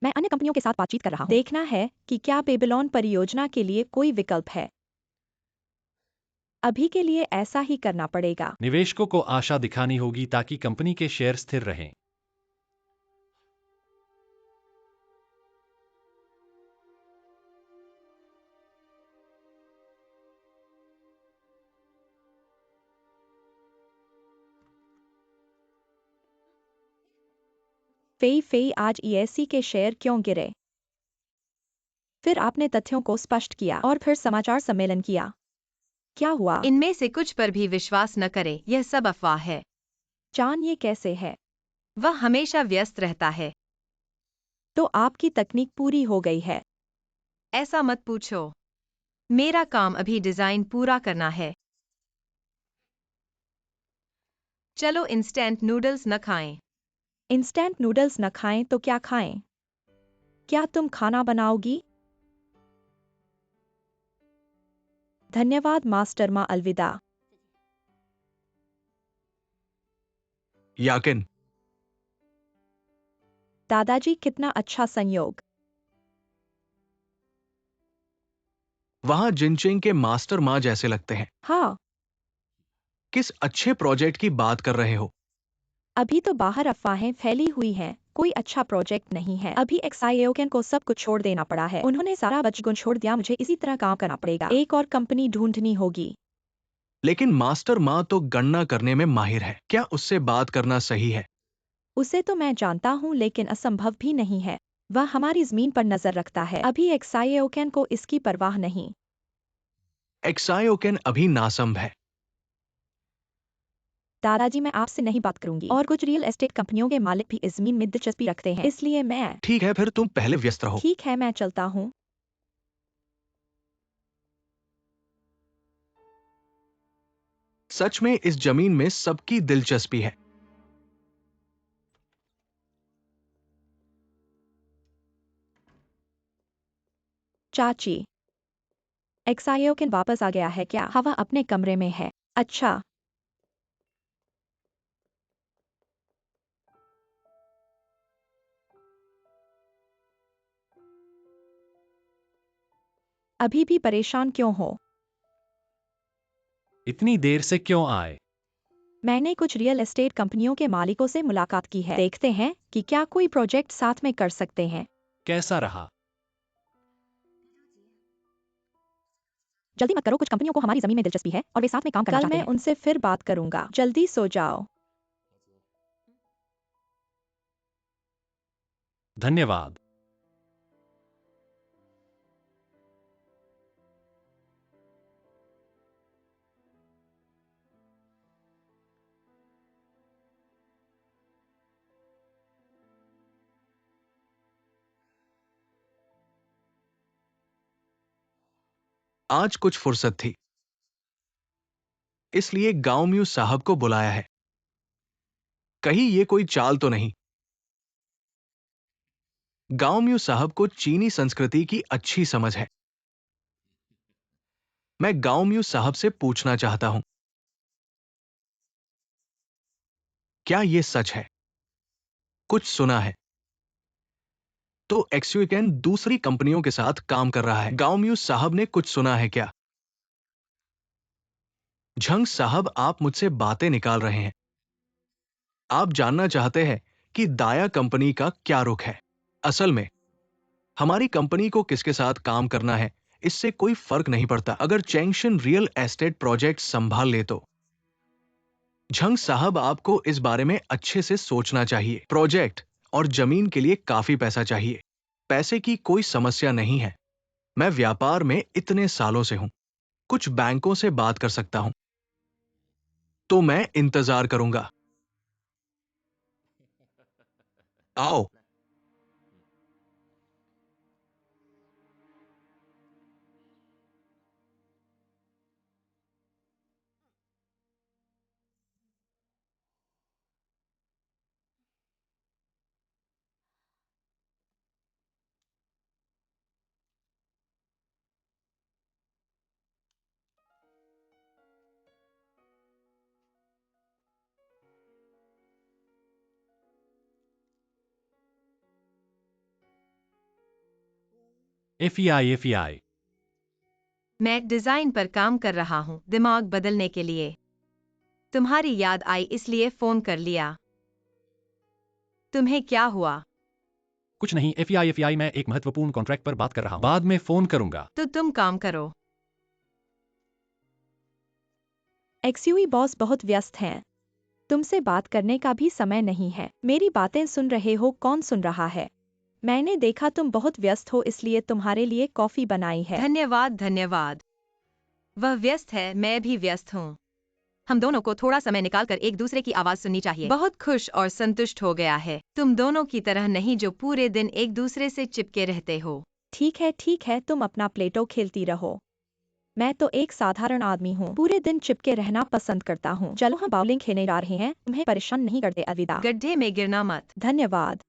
मैं अन्य कंपनियों के साथ बातचीत कर रहा हूँ। देखना है कि क्या बेबीलोन परियोजना के लिए कोई विकल्प है। अभी के लिए ऐसा ही करना पड़ेगा। निवेशकों को आशा दिखानी होगी ताकि कंपनी के शेयर स्थिर रहें। फेई आज ईएससी के शेयर क्यों गिरे? फिर आपने तथ्यों को स्पष्ट किया और फिर समाचार सम्मेलन किया। क्या हुआ? इनमें से कुछ पर भी विश्वास न करें, यह सब अफवाह है। जान ये कैसे है? वह हमेशा व्यस्त रहता है। तो आपकी तकनीक पूरी हो गई है। ऐसा मत पूछो। मेरा काम अभी डिजाइन पूरा करना है। चलो इंस्टेंट नूडल्स न खाएं। इंस्टेंट नूडल्स न खाएं तो क्या खाएं? क्या तुम खाना बनाओगी? धन्यवाद मास्टर माँ, अलविदा। याकिन, दादाजी कितना अच्छा संयोग। वहां जिनचिंग के मास्टर माँ जैसे लगते हैं। हाँ, किस अच्छे प्रोजेक्ट की बात कर रहे हो? अभी तो बाहर अफवाहें फैली हुई हैं। कोई अच्छा प्रोजेक्ट नहीं है। अभी एक्साइओकेन को सब कुछ छोड़ देना पड़ा है। उन्होंने सारा बचगुन छोड़ दिया। मुझे इसी तरह काम करना पड़ेगा। एक और कंपनी ढूंढनी होगी। लेकिन मास्टर माँ तो गणना करने में माहिर है। क्या उससे बात करना सही है? उसे तो मैं जानता हूँ, लेकिन असंभव भी नहीं है। वह हमारी जमीन पर नजर रखता है। अभी एक्साइओकेन को इसकी परवाह नहीं। एक्साइओकेन अभी नासंभ है। दादाजी मैं आपसे नहीं बात करूंगी। और कुछ रियल एस्टेट कंपनियों के मालिक भी इस जमीन में दिलचस्पी रखते हैं, इसलिए मैं। ठीक है, फिर तुम पहले व्यस्त रहो। ठीक है, मैं चलता हूँ। सच में इस जमीन में सबकी दिलचस्पी है। चाची, एक्साइओकेन वापस आ गया है क्या? हवा अपने कमरे में है। अच्छा, अभी भी परेशान क्यों हो? इतनी देर से क्यों आए? मैंने कुछ रियल एस्टेट कंपनियों के मालिकों से मुलाकात की है। देखते हैं कि क्या कोई प्रोजेक्ट साथ में कर सकते हैं। कैसा रहा? जल्दी मत करो, कुछ कंपनियों को हमारी जमीन में दिलचस्पी है और वे साथ में काम करना चाहते हैं। कल मैं उनसे फिर बात करूंगा। जल्दी सो जाओ। धन्यवाद। आज कुछ फुर्सत थी, इसलिए गांवम्यू साहब को बुलाया है। कहीं ये कोई चाल तो नहीं? गांवम्यू साहब को चीनी संस्कृति की अच्छी समझ है। मैं गांवम्यू साहब से पूछना चाहता हूं, क्या ये सच है? कुछ सुना है? तो एक्सुइकेन दूसरी कंपनियों के साथ काम कर रहा है। गांवम्यू साहब ने कुछ सुना है क्या? झंग साहब, आप मुझसे बातें निकाल रहे हैं। आप जानना चाहते हैं कि दाया कंपनी का क्या रुख है। असल में हमारी कंपनी को किसके साथ काम करना है, इससे कोई फर्क नहीं पड़ता अगर चैंगशन रियल एस्टेट प्रोजेक्ट संभाल ले तो। झंग साहब, आपको इस बारे में अच्छे से सोचना चाहिए। प्रोजेक्ट और जमीन के लिए काफी पैसा चाहिए। पैसे की कोई समस्या नहीं है। मैं व्यापार में इतने सालों से हूं, कुछ बैंकों से बात कर सकता हूं। तो मैं इंतजार करूंगा। आओ। FEI मैं डिजाइन पर काम कर रहा हूँ दिमाग बदलने के लिए। तुम्हारी याद आई इसलिए फोन कर लिया। तुम्हें क्या हुआ? कुछ नहीं। FEI मैं एक महत्वपूर्ण कॉन्ट्रैक्ट पर बात कर रहा हूँ। बाद में फोन करूंगा। तो तुम काम करो। एक्सयूई बॉस बहुत व्यस्त हैं। तुमसे बात करने का भी समय नहीं है। मेरी बातें सुन रहे हो? कौन सुन रहा है? मैंने देखा तुम बहुत व्यस्त हो इसलिए तुम्हारे लिए कॉफी बनाई है। धन्यवाद धन्यवाद। वह व्यस्त है, मैं भी व्यस्त हूँ। हम दोनों को थोड़ा समय निकालकर एक दूसरे की आवाज सुननी चाहिए। बहुत खुश और संतुष्ट हो गया है। तुम दोनों की तरह नहीं जो पूरे दिन एक दूसरे से चिपके रहते हो। ठीक है तुम अपना प्लेटो खेलती रहो। मैं तो एक साधारण आदमी हूँ, पूरे दिन चिपके रहना पसंद करता हूँ। चलो हम बाउलिंग खेलने जा रहे हैं, तुम्हें परेशान नहीं करते। अलविदा। गड्ढे में गिरना मत। धन्यवाद।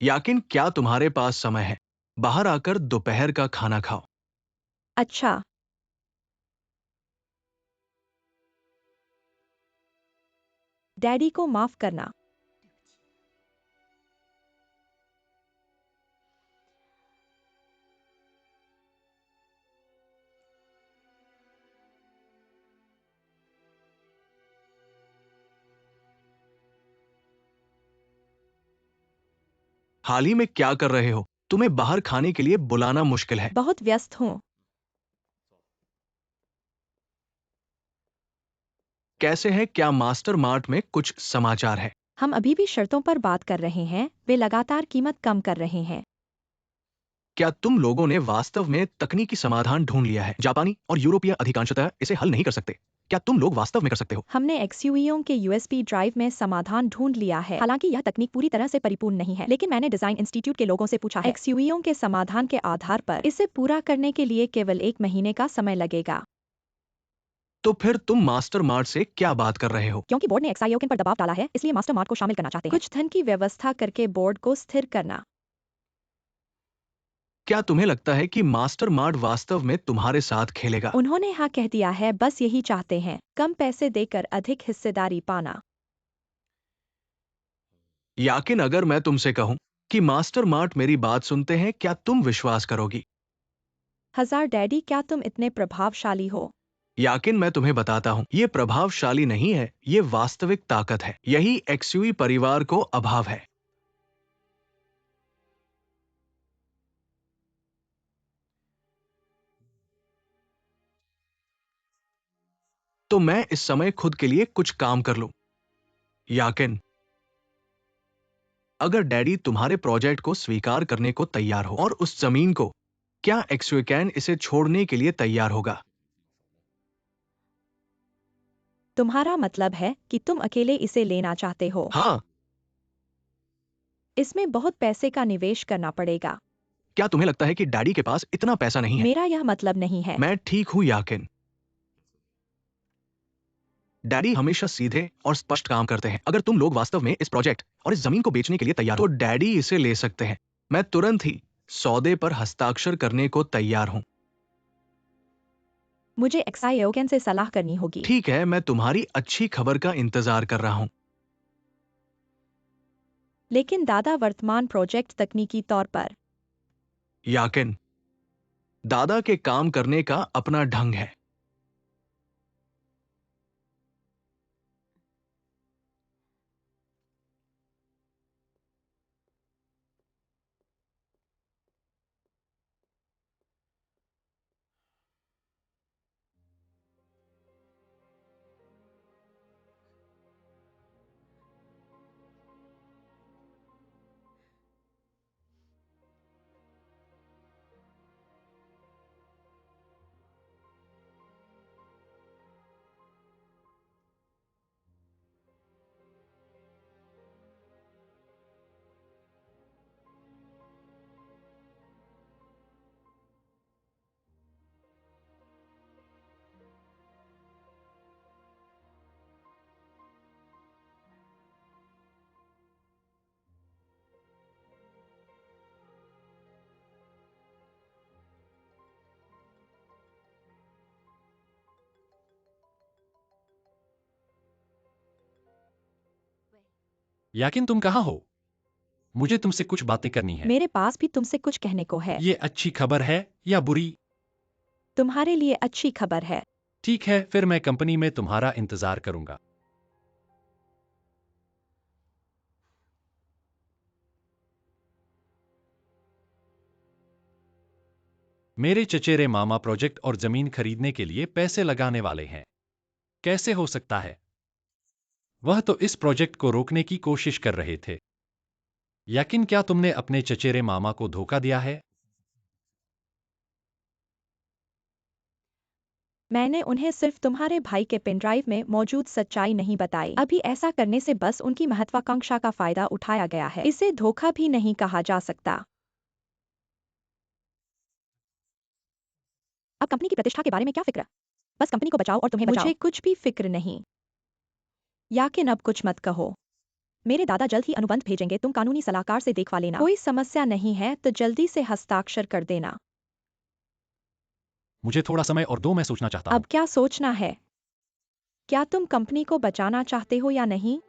याकिन, क्या तुम्हारे पास समय है? बाहर आकर दोपहर का खाना खाओ। अच्छा। डैडी को माफ करना। हाल ही में क्या कर रहे हो? तुम्हें बाहर खाने के लिए बुलाना मुश्किल है। बहुत व्यस्त हूँ। कैसे है? क्या मास्टर मार्ट में कुछ समाचार है? हम अभी भी शर्तों पर बात कर रहे हैं, वे लगातार कीमत कम कर रहे हैं। क्या तुम लोगों ने वास्तव में तकनीकी समाधान ढूंढ लिया है? जापानी और यूरोपीय अधिकांशतः इसे हल नहीं कर सकते। क्या तुम लोग वास्तव में कर सकते हो? हमने एक्सयूवीओं के यूएसबी ड्राइव में समाधान ढूंढ लिया है। हालांकि यह तकनीक पूरी तरह से परिपूर्ण नहीं है, लेकिन मैंने डिजाइन इंस्टीट्यूट के लोगों से पूछा है। एक्सयूवीओं के समाधान के आधार पर इसे पूरा करने के लिए केवल 1 महीने का समय लगेगा। तो फिर तुम मास्टर मार्ट से क्या बात कर रहे हो? क्योंकि बोर्ड ने एक्सआईओकेन पर दबाव डाला है, इसलिए मास्टर मार्ट को शामिल करना चाहते हैं। कुछ धन की व्यवस्था करके बोर्ड को स्थिर करना। क्या तुम्हें लगता है कि मास्टर मार्ट वास्तव में तुम्हारे साथ खेलेगा? उन्होंने हाँ कह दिया है, बस यही चाहते हैं, कम पैसे देकर अधिक हिस्सेदारी पाना। याकिन, अगर मैं तुमसे कहूं कि मास्टर मार्ट मेरी बात सुनते हैं, क्या तुम विश्वास करोगी? हजार डैडी, क्या तुम इतने प्रभावशाली हो? याकिन, मैं तुम्हें बताता हूं, ये प्रभावशाली नहीं है, ये वास्तविक ताकत है। यही एक्सयूवी परिवार को अभाव है। तो मैं इस समय खुद के लिए कुछ काम कर लूं। याकिन, अगर डैडी तुम्हारे प्रोजेक्ट को स्वीकार करने को तैयार हो और उस जमीन को, क्या एक्सयूकैन इसे छोड़ने के लिए तैयार होगा? तुम्हारा मतलब है कि तुम अकेले इसे लेना चाहते हो? हाँ। इसमें बहुत पैसे का निवेश करना पड़ेगा। क्या तुम्हें लगता है कि डैडी के पास इतना पैसा नहीं है? मेरा यह मतलब नहीं है। मैं ठीक हूं याकिन। डैडी हमेशा सीधे और स्पष्ट काम करते हैं। अगर तुम लोग वास्तव में इस प्रोजेक्ट और इस जमीन को बेचने के लिए तैयार हो, तो डैडी इसे ले सकते हैं। मैं तुरंत ही सौदे पर हस्ताक्षर करने को तैयार हूं। मुझे एक्सआईओकेन से सलाह करनी होगी। ठीक है, मैं तुम्हारी अच्छी खबर का इंतजार कर रहा हूं। लेकिन दादा, वर्तमान प्रोजेक्ट तकनीकी तौर पर याकिन, दादा के काम करने का अपना ढंग है। याकिन तुम कहाँ हो? मुझे तुमसे कुछ बातें करनी है। मेरे पास भी तुमसे कुछ कहने को है। ये अच्छी खबर है या बुरी? तुम्हारे लिए अच्छी खबर है। ठीक है, फिर मैं कंपनी में तुम्हारा इंतजार करूंगा। मेरे चचेरे मामा प्रोजेक्ट और जमीन खरीदने के लिए पैसे लगाने वाले हैं। कैसे हो सकता है? वह तो इस प्रोजेक्ट को रोकने की कोशिश कर रहे थे। याकिन क्या तुमने अपने चचेरे मामा को धोखा दिया है? मैंने उन्हें सिर्फ तुम्हारे भाई के पेनड्राइव में मौजूद सच्चाई नहीं बताई। अभी ऐसा करने से बस उनकी महत्वाकांक्षा का फायदा उठाया गया है। इसे धोखा भी नहीं कहा जा सकता। अब कंपनी की प्रतिष्ठा के बारे में क्या फिक्र? बस कंपनी को बचाओ और तुम्हें बचाओ। मुझे कुछ भी फिक्र नहीं। याकिन अब कुछ मत कहो। मेरे दादा जल्द ही अनुबंध भेजेंगे, तुम कानूनी सलाहकार से देखवा लेना। कोई समस्या नहीं है तो जल्दी से हस्ताक्षर कर देना। मुझे थोड़ा समय और दो, मैं सोचना चाहता हूं। अब क्या सोचना है? क्या तुम कंपनी को बचाना चाहते हो या नहीं?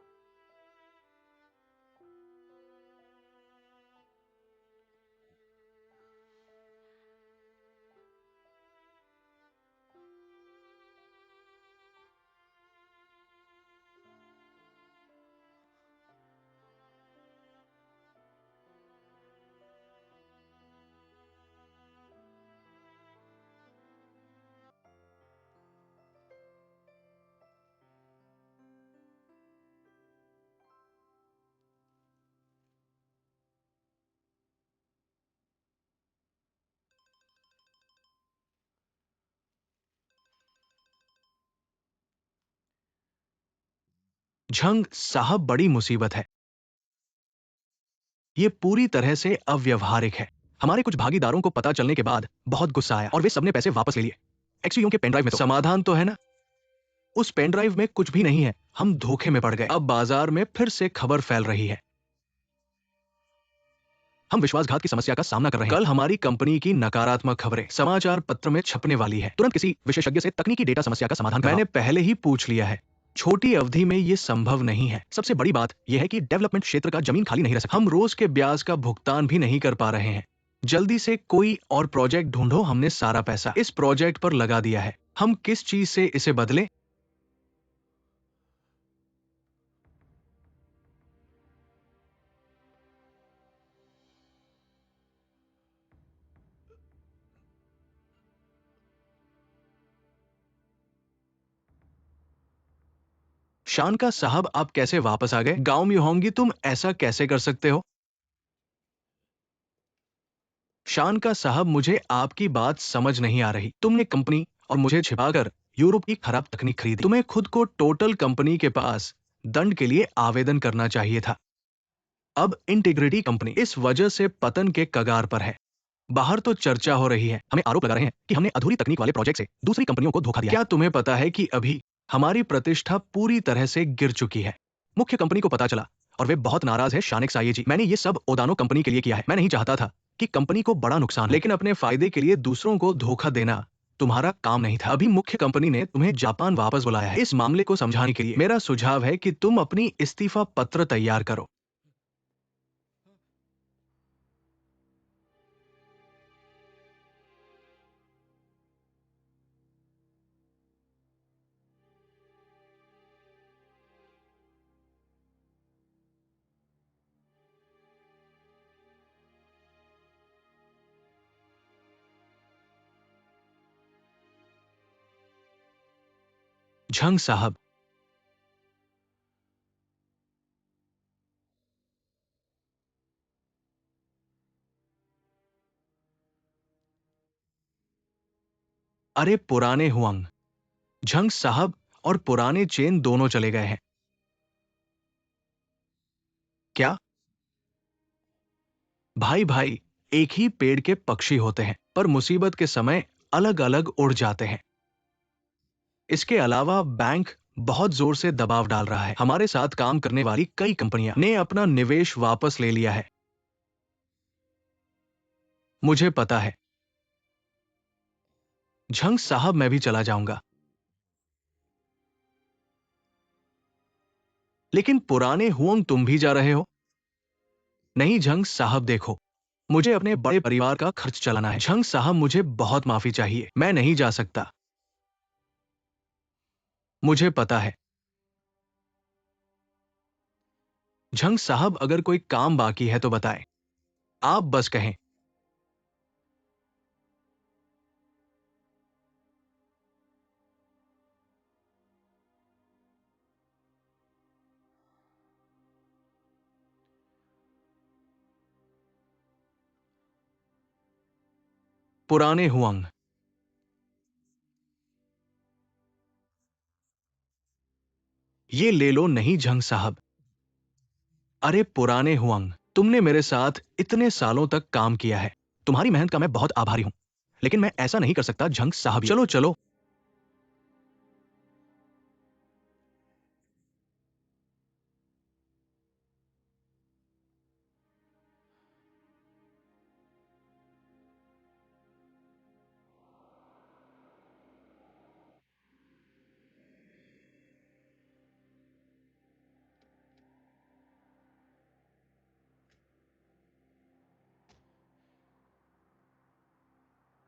झंग साहब, बड़ी मुसीबत है। ये पूरी तरह से अव्यवहारिक है। हमारे कुछ भागीदारों को पता चलने के बाद बहुत गुस्सा आया और वे सबने पैसे वापस ले लिए। एक्सयूयू के पेनड्राइव में समाधान तो है ना? उस पेनड्राइव में कुछ भी नहीं है। हम धोखे में पड़ गए। अब बाजार में फिर से खबर फैल रही है। हम विश्वासघात की समस्या का सामना कर रहे हैं। कल हमारी कंपनी की नकारात्मक खबरें समाचार पत्र में छपने वाली है। तुरंत किसी विशेषज्ञ से तकनीकी डेटा समस्या का समाधान करवाओ। मैंने पहले ही पूछ लिया है। छोटी अवधि में ये संभव नहीं है। सबसे बड़ी बात यह है कि डेवलपमेंट क्षेत्र का जमीन खाली नहीं रह सकती। हम रोज के ब्याज का भुगतान भी नहीं कर पा रहे हैं। जल्दी से कोई और प्रोजेक्ट ढूंढो। हमने सारा पैसा इस प्रोजेक्ट पर लगा दिया है। हम किस चीज से इसे बदले? शानका साहब, आप कैसे वापस आ गए? गांव में होंगी तुम, ऐसा कैसे कर सकते हो? शानका साहब, मुझे आपकी बात समझ नहीं आ रही। तुमने कंपनी और मुझे छिपाकर यूरोप की खराब तकनीक खरीदी। तुम्हें खुद को टोटल कंपनी के पास दंड के लिए आवेदन करना चाहिए था। अब इंटीग्रिटी कंपनी इस वजह से पतन के कगार पर है। बाहर तो चर्चा हो रही है, हमें आरोप लगा रहे हैं कि हमने अधूरी तकनीक वाले प्रोजेक्ट से दूसरी कंपनियों को धोखा दिया। क्या तुम्हें पता है कि अभी हमारी प्रतिष्ठा पूरी तरह से गिर चुकी है? मुख्य कंपनी को पता चला और वे बहुत नाराज है। शानिक साये जी, मैंने ये सब ओदानो कंपनी के लिए किया है। मैं नहीं चाहता था कि कंपनी को बड़ा नुकसान हो, लेकिन अपने फायदे के लिए दूसरों को धोखा देना तुम्हारा काम नहीं था। अभी मुख्य कंपनी ने तुम्हें जापान वापस बुलाया है। इस मामले को समझाने के लिए मेरा सुझाव है कि तुम अपनी इस्तीफा पत्र तैयार करो। झंग साहब, अरे पुराने हुआंग, झंग साहब और पुराने चेन दोनों चले गए हैं। क्या? भाई भाई एक ही पेड़ के पक्षी होते हैं, पर मुसीबत के समय अलग अलग उड़ जाते हैं। इसके अलावा बैंक बहुत जोर से दबाव डाल रहा है। हमारे साथ काम करने वाली कई कंपनियां ने अपना निवेश वापस ले लिया है। मुझे पता है। झंग साहब, मैं भी चला जाऊंगा। लेकिन पुराने हुआंग तुम भी जा रहे हो? नहीं झंग साहब, देखो, मुझे अपने बड़े परिवार का खर्च चलाना है। झंग साहब, मुझे बहुत माफी चाहिए, मैं नहीं जा सकता। मुझे पता है। झंग साहब, अगर कोई काम बाकी है तो बताएं, आप बस कहें। पुराने हुआंग। ये ले लो। नहीं झंग साहब, अरे पुराने हुआंग, तुमने मेरे साथ इतने सालों तक काम किया है, तुम्हारी मेहनत का मैं बहुत आभारी हूं, लेकिन मैं ऐसा नहीं कर सकता झंग साहब। चलो चलो।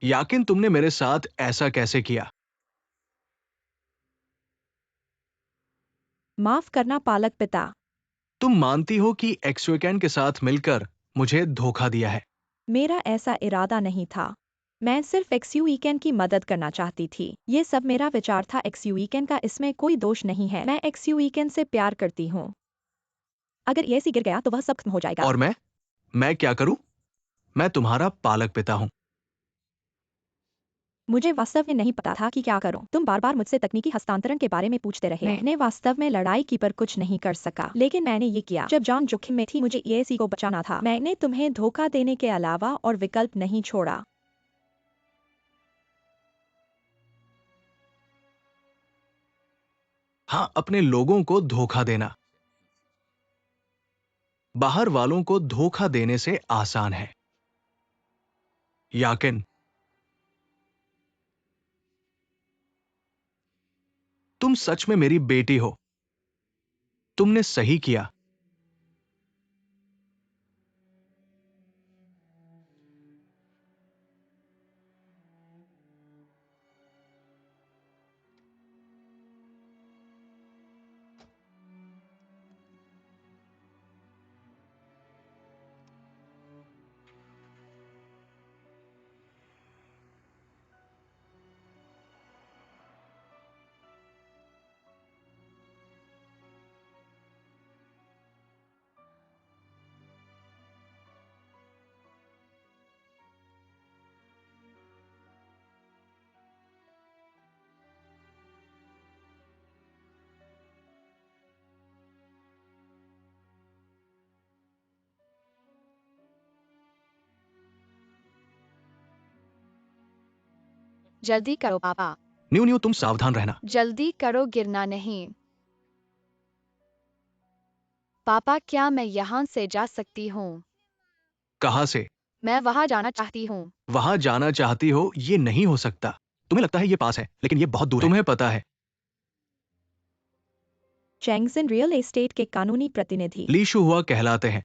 याकिन, तुमने मेरे साथ ऐसा कैसे किया? माफ करना पालक पिता। तुम मानती हो कि एक्सवेकैन के साथ मिलकर मुझे धोखा दिया है? मेरा ऐसा इरादा नहीं था। मैं सिर्फ एक्सयू वीकेंड की मदद करना चाहती थी। ये सब मेरा विचार था। एक्सयू वीकेंड का इसमें कोई दोष नहीं है। मैं एक्सयू वीकेंड से प्यार करती हूँ। अगर ये सी गिर गया तो वह सब खत्म हो जाएगा। और मैं क्या करूं? मैं तुम्हारा पालक पिता हूं। मुझे वास्तव में नहीं पता था कि क्या करूं। तुम बार बार मुझसे तकनीकी हस्तांतरण के बारे में पूछते रहे। मैंने वास्तव में लड़ाई की पर कुछ नहीं कर सका, लेकिन मैंने ये किया जब जान जोखिम में थी। मुझे ईएसी को बचाना था। मैंने तुम्हें धोखा देने के अलावा और विकल्प नहीं छोड़ा। हाँ, अपने लोगों को धोखा देना बाहर वालों को धोखा देने से आसान है। याकिन, तुम सच में मेरी बेटी हो। तुमने सही किया। जल्दी करो पापा, न्यू न्यू, तुम सावधान रहना। जल्दी करो, गिरना नहीं। पापा, क्या मैं यहाँ से जा सकती हूँ? कहां से? मैं वहाँ जाना चाहती हूँ। वहां जाना चाहती हो? ये नहीं हो सकता। तुम्हें लगता है ये पास है, लेकिन ये बहुत दूर है। तुम्हें पता है। चैंगजिन रियल एस्टेट के कानूनी प्रतिनिधि। ली शुहुआ कहलाते हैं,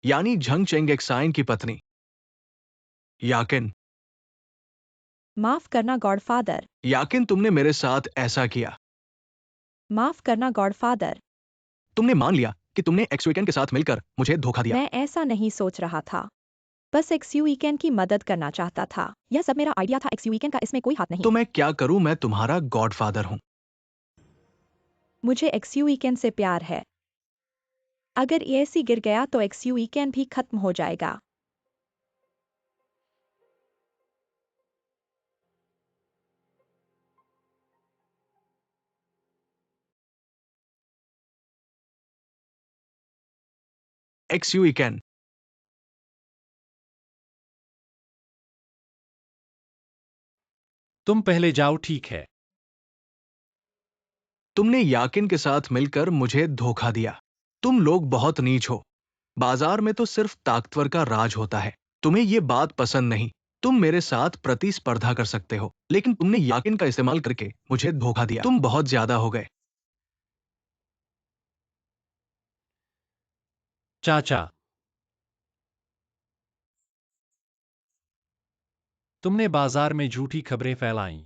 यानी झंग चेंगएक्साइन की पत्नी। याकिन, माफ करना गॉडफादर। याकिन, तुमने मेरे साथ ऐसा किया। माफ करना गॉडफादर। तुमने मान लिया कि तुमने एक्सवेकन के साथ मिलकर मुझे धोखा दिया। मैं ऐसा नहीं सोच रहा था। बस एक्सयू वीकेंड की मदद करना चाहता था। यह सब मेरा आइडिया था। एक्सयू वीकेंड का इसमें कोई हाथ नहीं। तो मैं क्या करूं? मैं तुम्हारा गॉडफादर हूं। मुझे एक्सयू वीकेंड से प्यार है। अगर ईएसी गिर गया तो एक्सयू वीकेंड भी खत्म हो जाएगा। एक्सयूकैन, तुम पहले जाओ, ठीक है? तुमने याकिन के साथ मिलकर मुझे धोखा दिया। तुम लोग बहुत नीच हो। बाजार में तो सिर्फ ताकतवर का राज होता है। तुम्हें ये बात पसंद नहीं। तुम मेरे साथ प्रतिस्पर्धा कर सकते हो, लेकिन तुमने याकिन का इस्तेमाल करके मुझे धोखा दिया। तुम बहुत ज्यादा हो गए। चाचा, तुमने बाजार में झूठी खबरें फैलाई।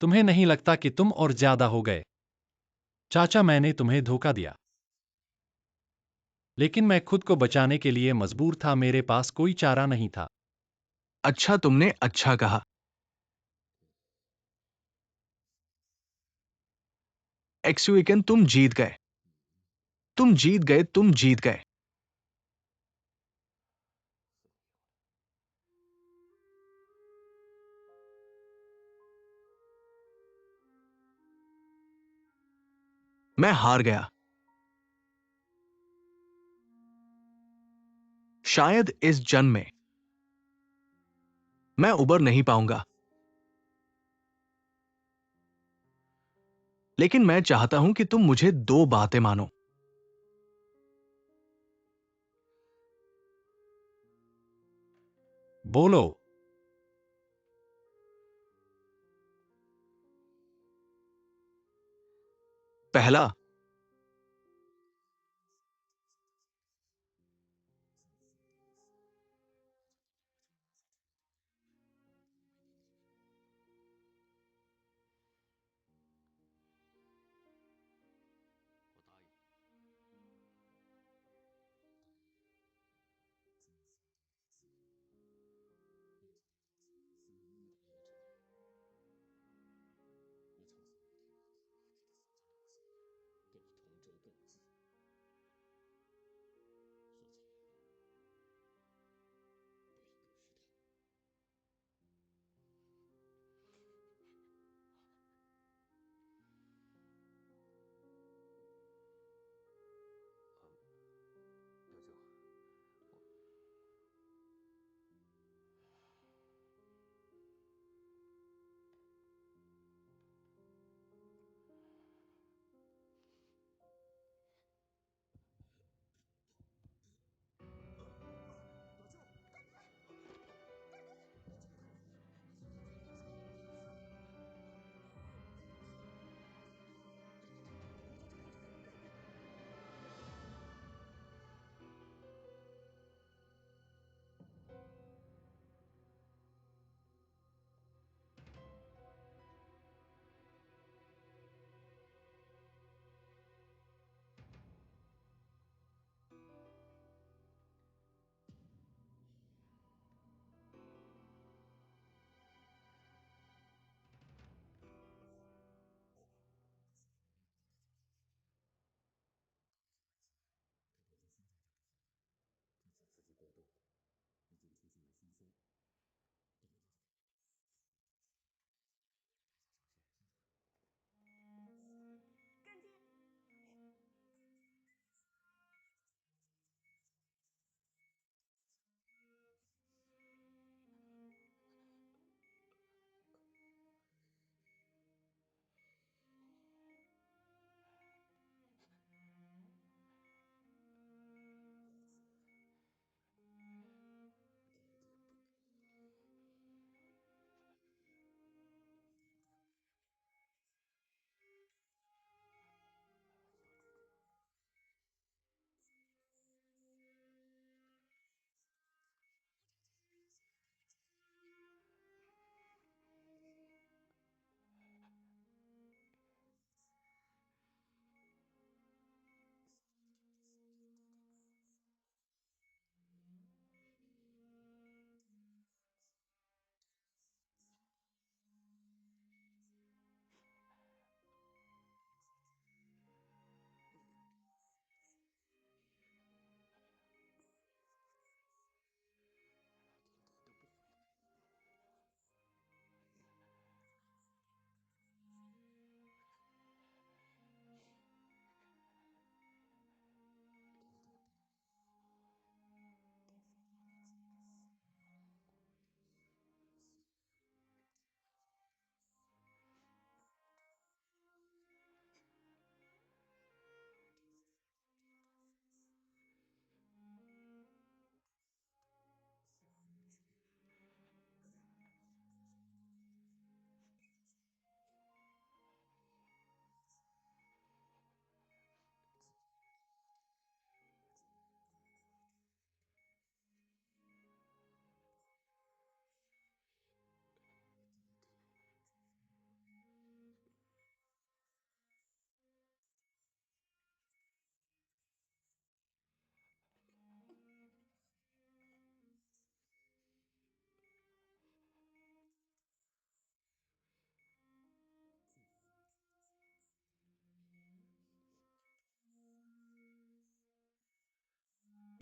तुम्हें नहीं लगता कि तुम और ज्यादा हो गए? चाचा, मैंने तुम्हें धोखा दिया, लेकिन मैं खुद को बचाने के लिए मजबूर था। मेरे पास कोई चारा नहीं था। अच्छा, तुमने अच्छा कहा। एक्सवीकन, तुम जीत गए। तुम जीत गए, तुम जीत गए। मैं हार गया। शायद इस जन्म में मैं उबर नहीं पाऊंगा, लेकिन मैं चाहता हूं कि तुम मुझे दो बातें मानो। बोलो। पहला,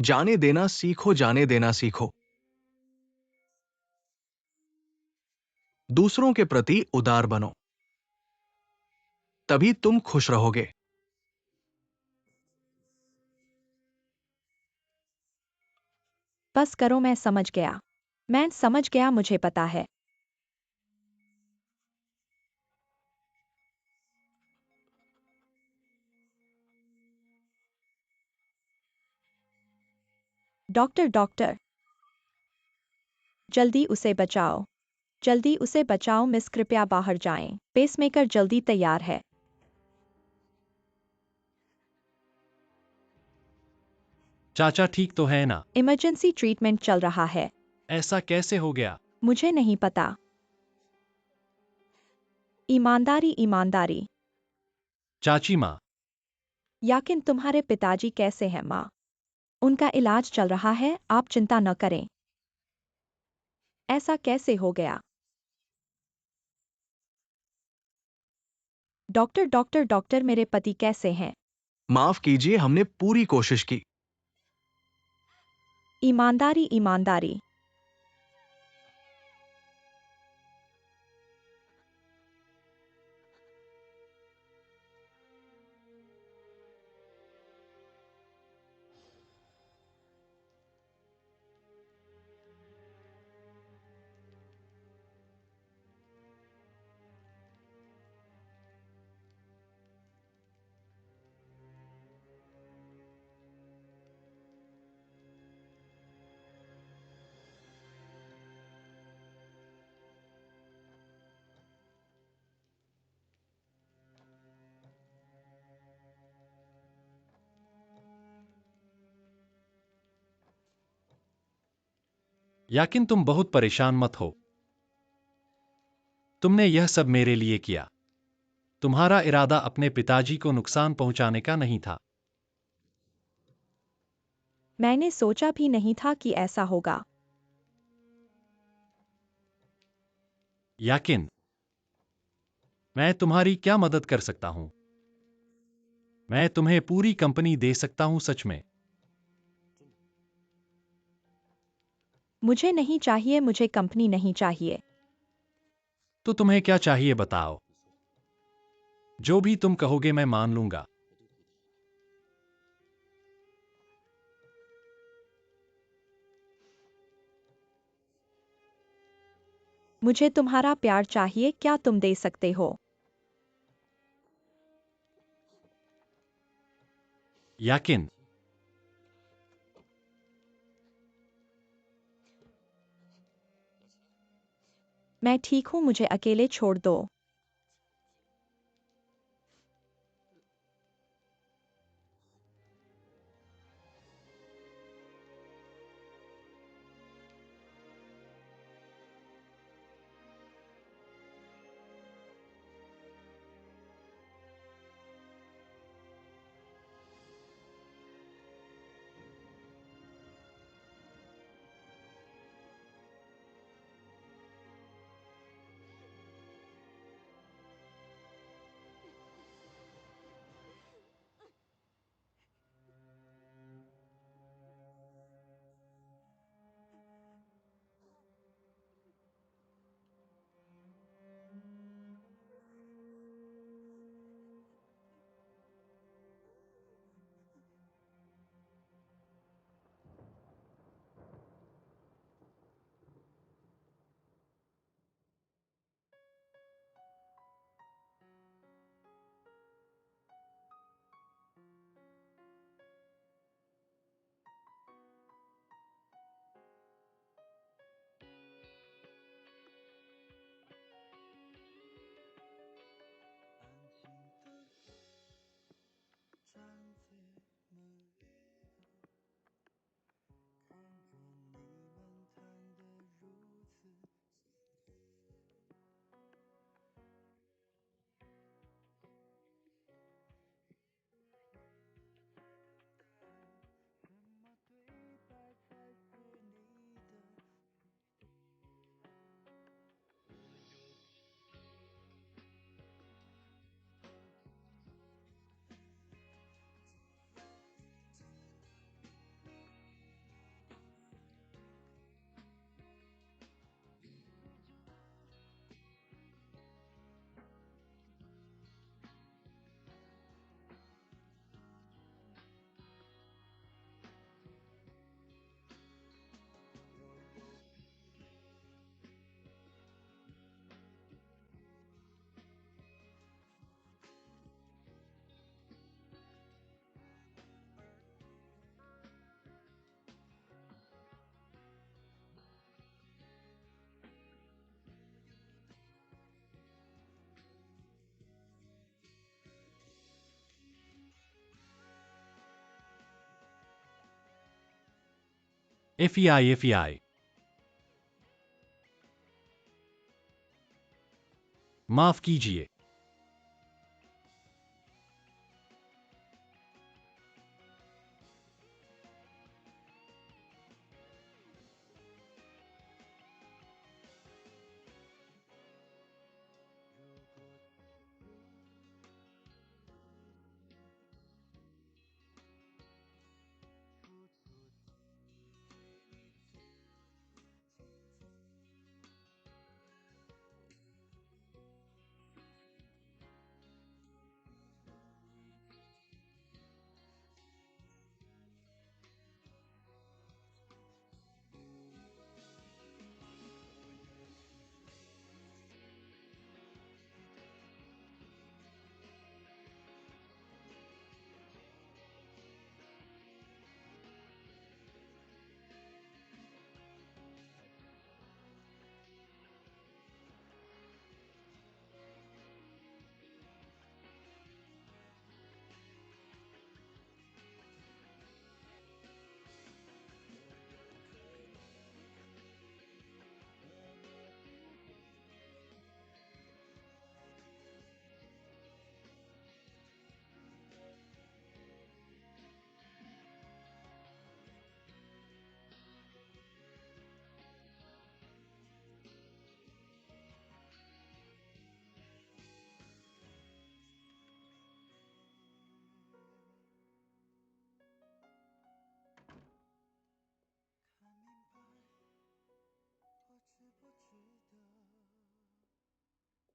जाने देना सीखो, जाने देना सीखो। दूसरों के प्रति उदार बनो, तभी तुम खुश रहोगे। बस करो, मैं समझ गया। मैं समझ गया, मुझे पता है। डॉक्टर, डॉक्टर, जल्दी उसे बचाओ। जल्दी उसे बचाओ मिस, कृपया बाहर जाएं। पेसमेकर जल्दी तैयार है। चाचा ठीक तो है ना? इमरजेंसी ट्रीटमेंट चल रहा है। ऐसा कैसे हो गया? मुझे नहीं पता। ईमानदारी, ईमानदारी। चाची माँ, याकिन तुम्हारे पिताजी कैसे हैं माँ? उनका इलाज चल रहा है, आप चिंता न करें। ऐसा कैसे हो गया? डॉक्टर, डॉक्टर, डॉक्टर, मेरे पति कैसे हैं? माफ कीजिए, हमने पूरी कोशिश की। ईमानदारी, ईमानदारी। याकिन तुम बहुत परेशान मत हो। तुमने यह सब मेरे लिए किया। तुम्हारा इरादा अपने पिताजी को नुकसान पहुंचाने का नहीं था। मैंने सोचा भी नहीं था कि ऐसा होगा। याकिन, मैं तुम्हारी क्या मदद कर सकता हूं? मैं तुम्हें पूरी कंपनी दे सकता हूं, सच में। मुझे नहीं चाहिए, मुझे कंपनी नहीं चाहिए। तो तुम्हें क्या चाहिए बताओ? जो भी तुम कहोगे मैं मान लूंगा। मुझे तुम्हारा प्यार चाहिए, क्या तुम दे सकते हो? याकिन, मैं ठीक हूँ, मुझे अकेले छोड़ दो। FEI माफ कीजिए।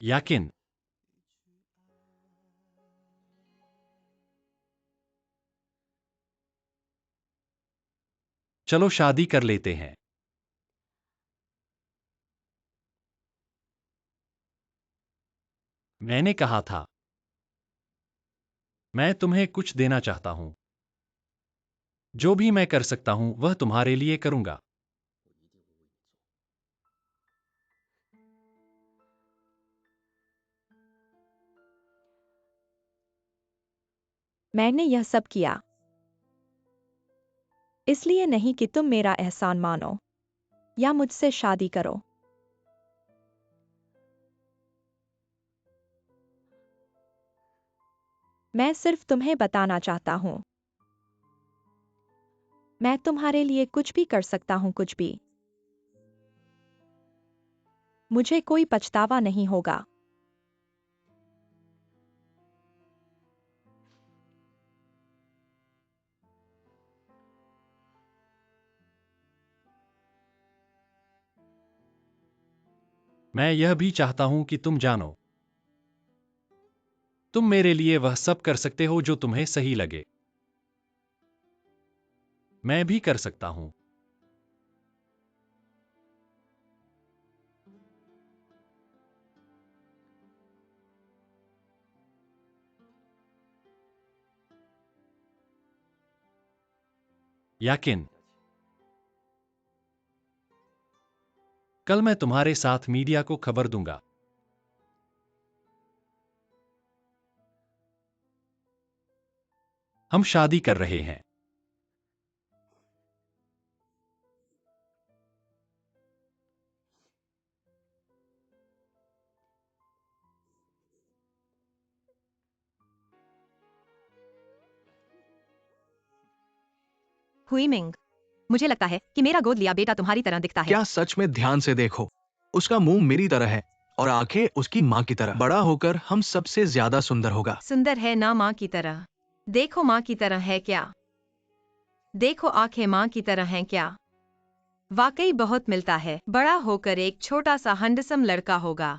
याकिन चलो शादी कर लेते हैं। मैंने कहा था मैं तुम्हें कुछ देना चाहता हूं। जो भी मैं कर सकता हूं वह तुम्हारे लिए करूंगा। मैंने यह सब किया इसलिए नहीं कि तुम मेरा एहसान मानो या मुझसे शादी करो। मैं सिर्फ तुम्हें बताना चाहता हूं मैं तुम्हारे लिए कुछ भी कर सकता हूं, कुछ भी। मुझे कोई पछतावा नहीं होगा। मैं यह भी चाहता हूं कि तुम जानो तुम मेरे लिए वह सब कर सकते हो जो तुम्हें सही लगे। मैं भी कर सकता हूं। याकिन कल मैं तुम्हारे साथ मीडिया को खबर दूंगा। हम शादी कर रहे हैं। हुईमिंग, मुझे लगता है कि मेरा गोद लिया बेटा तुम्हारी तरह दिखता है। क्या सच में ध्यान से देखो, उसका मुंह मेरी तरह है और आंखें उसकी माँ की तरह। बड़ा होकर हम सबसे ज्यादा सुंदर होगा। सुंदर है ना माँ की तरह? देखो माँ की तरह है क्या? देखो आंखें माँ की तरह हैं क्या? वाकई बहुत मिलता है। बड़ा होकर एक छोटा सा हंडसम लड़का होगा।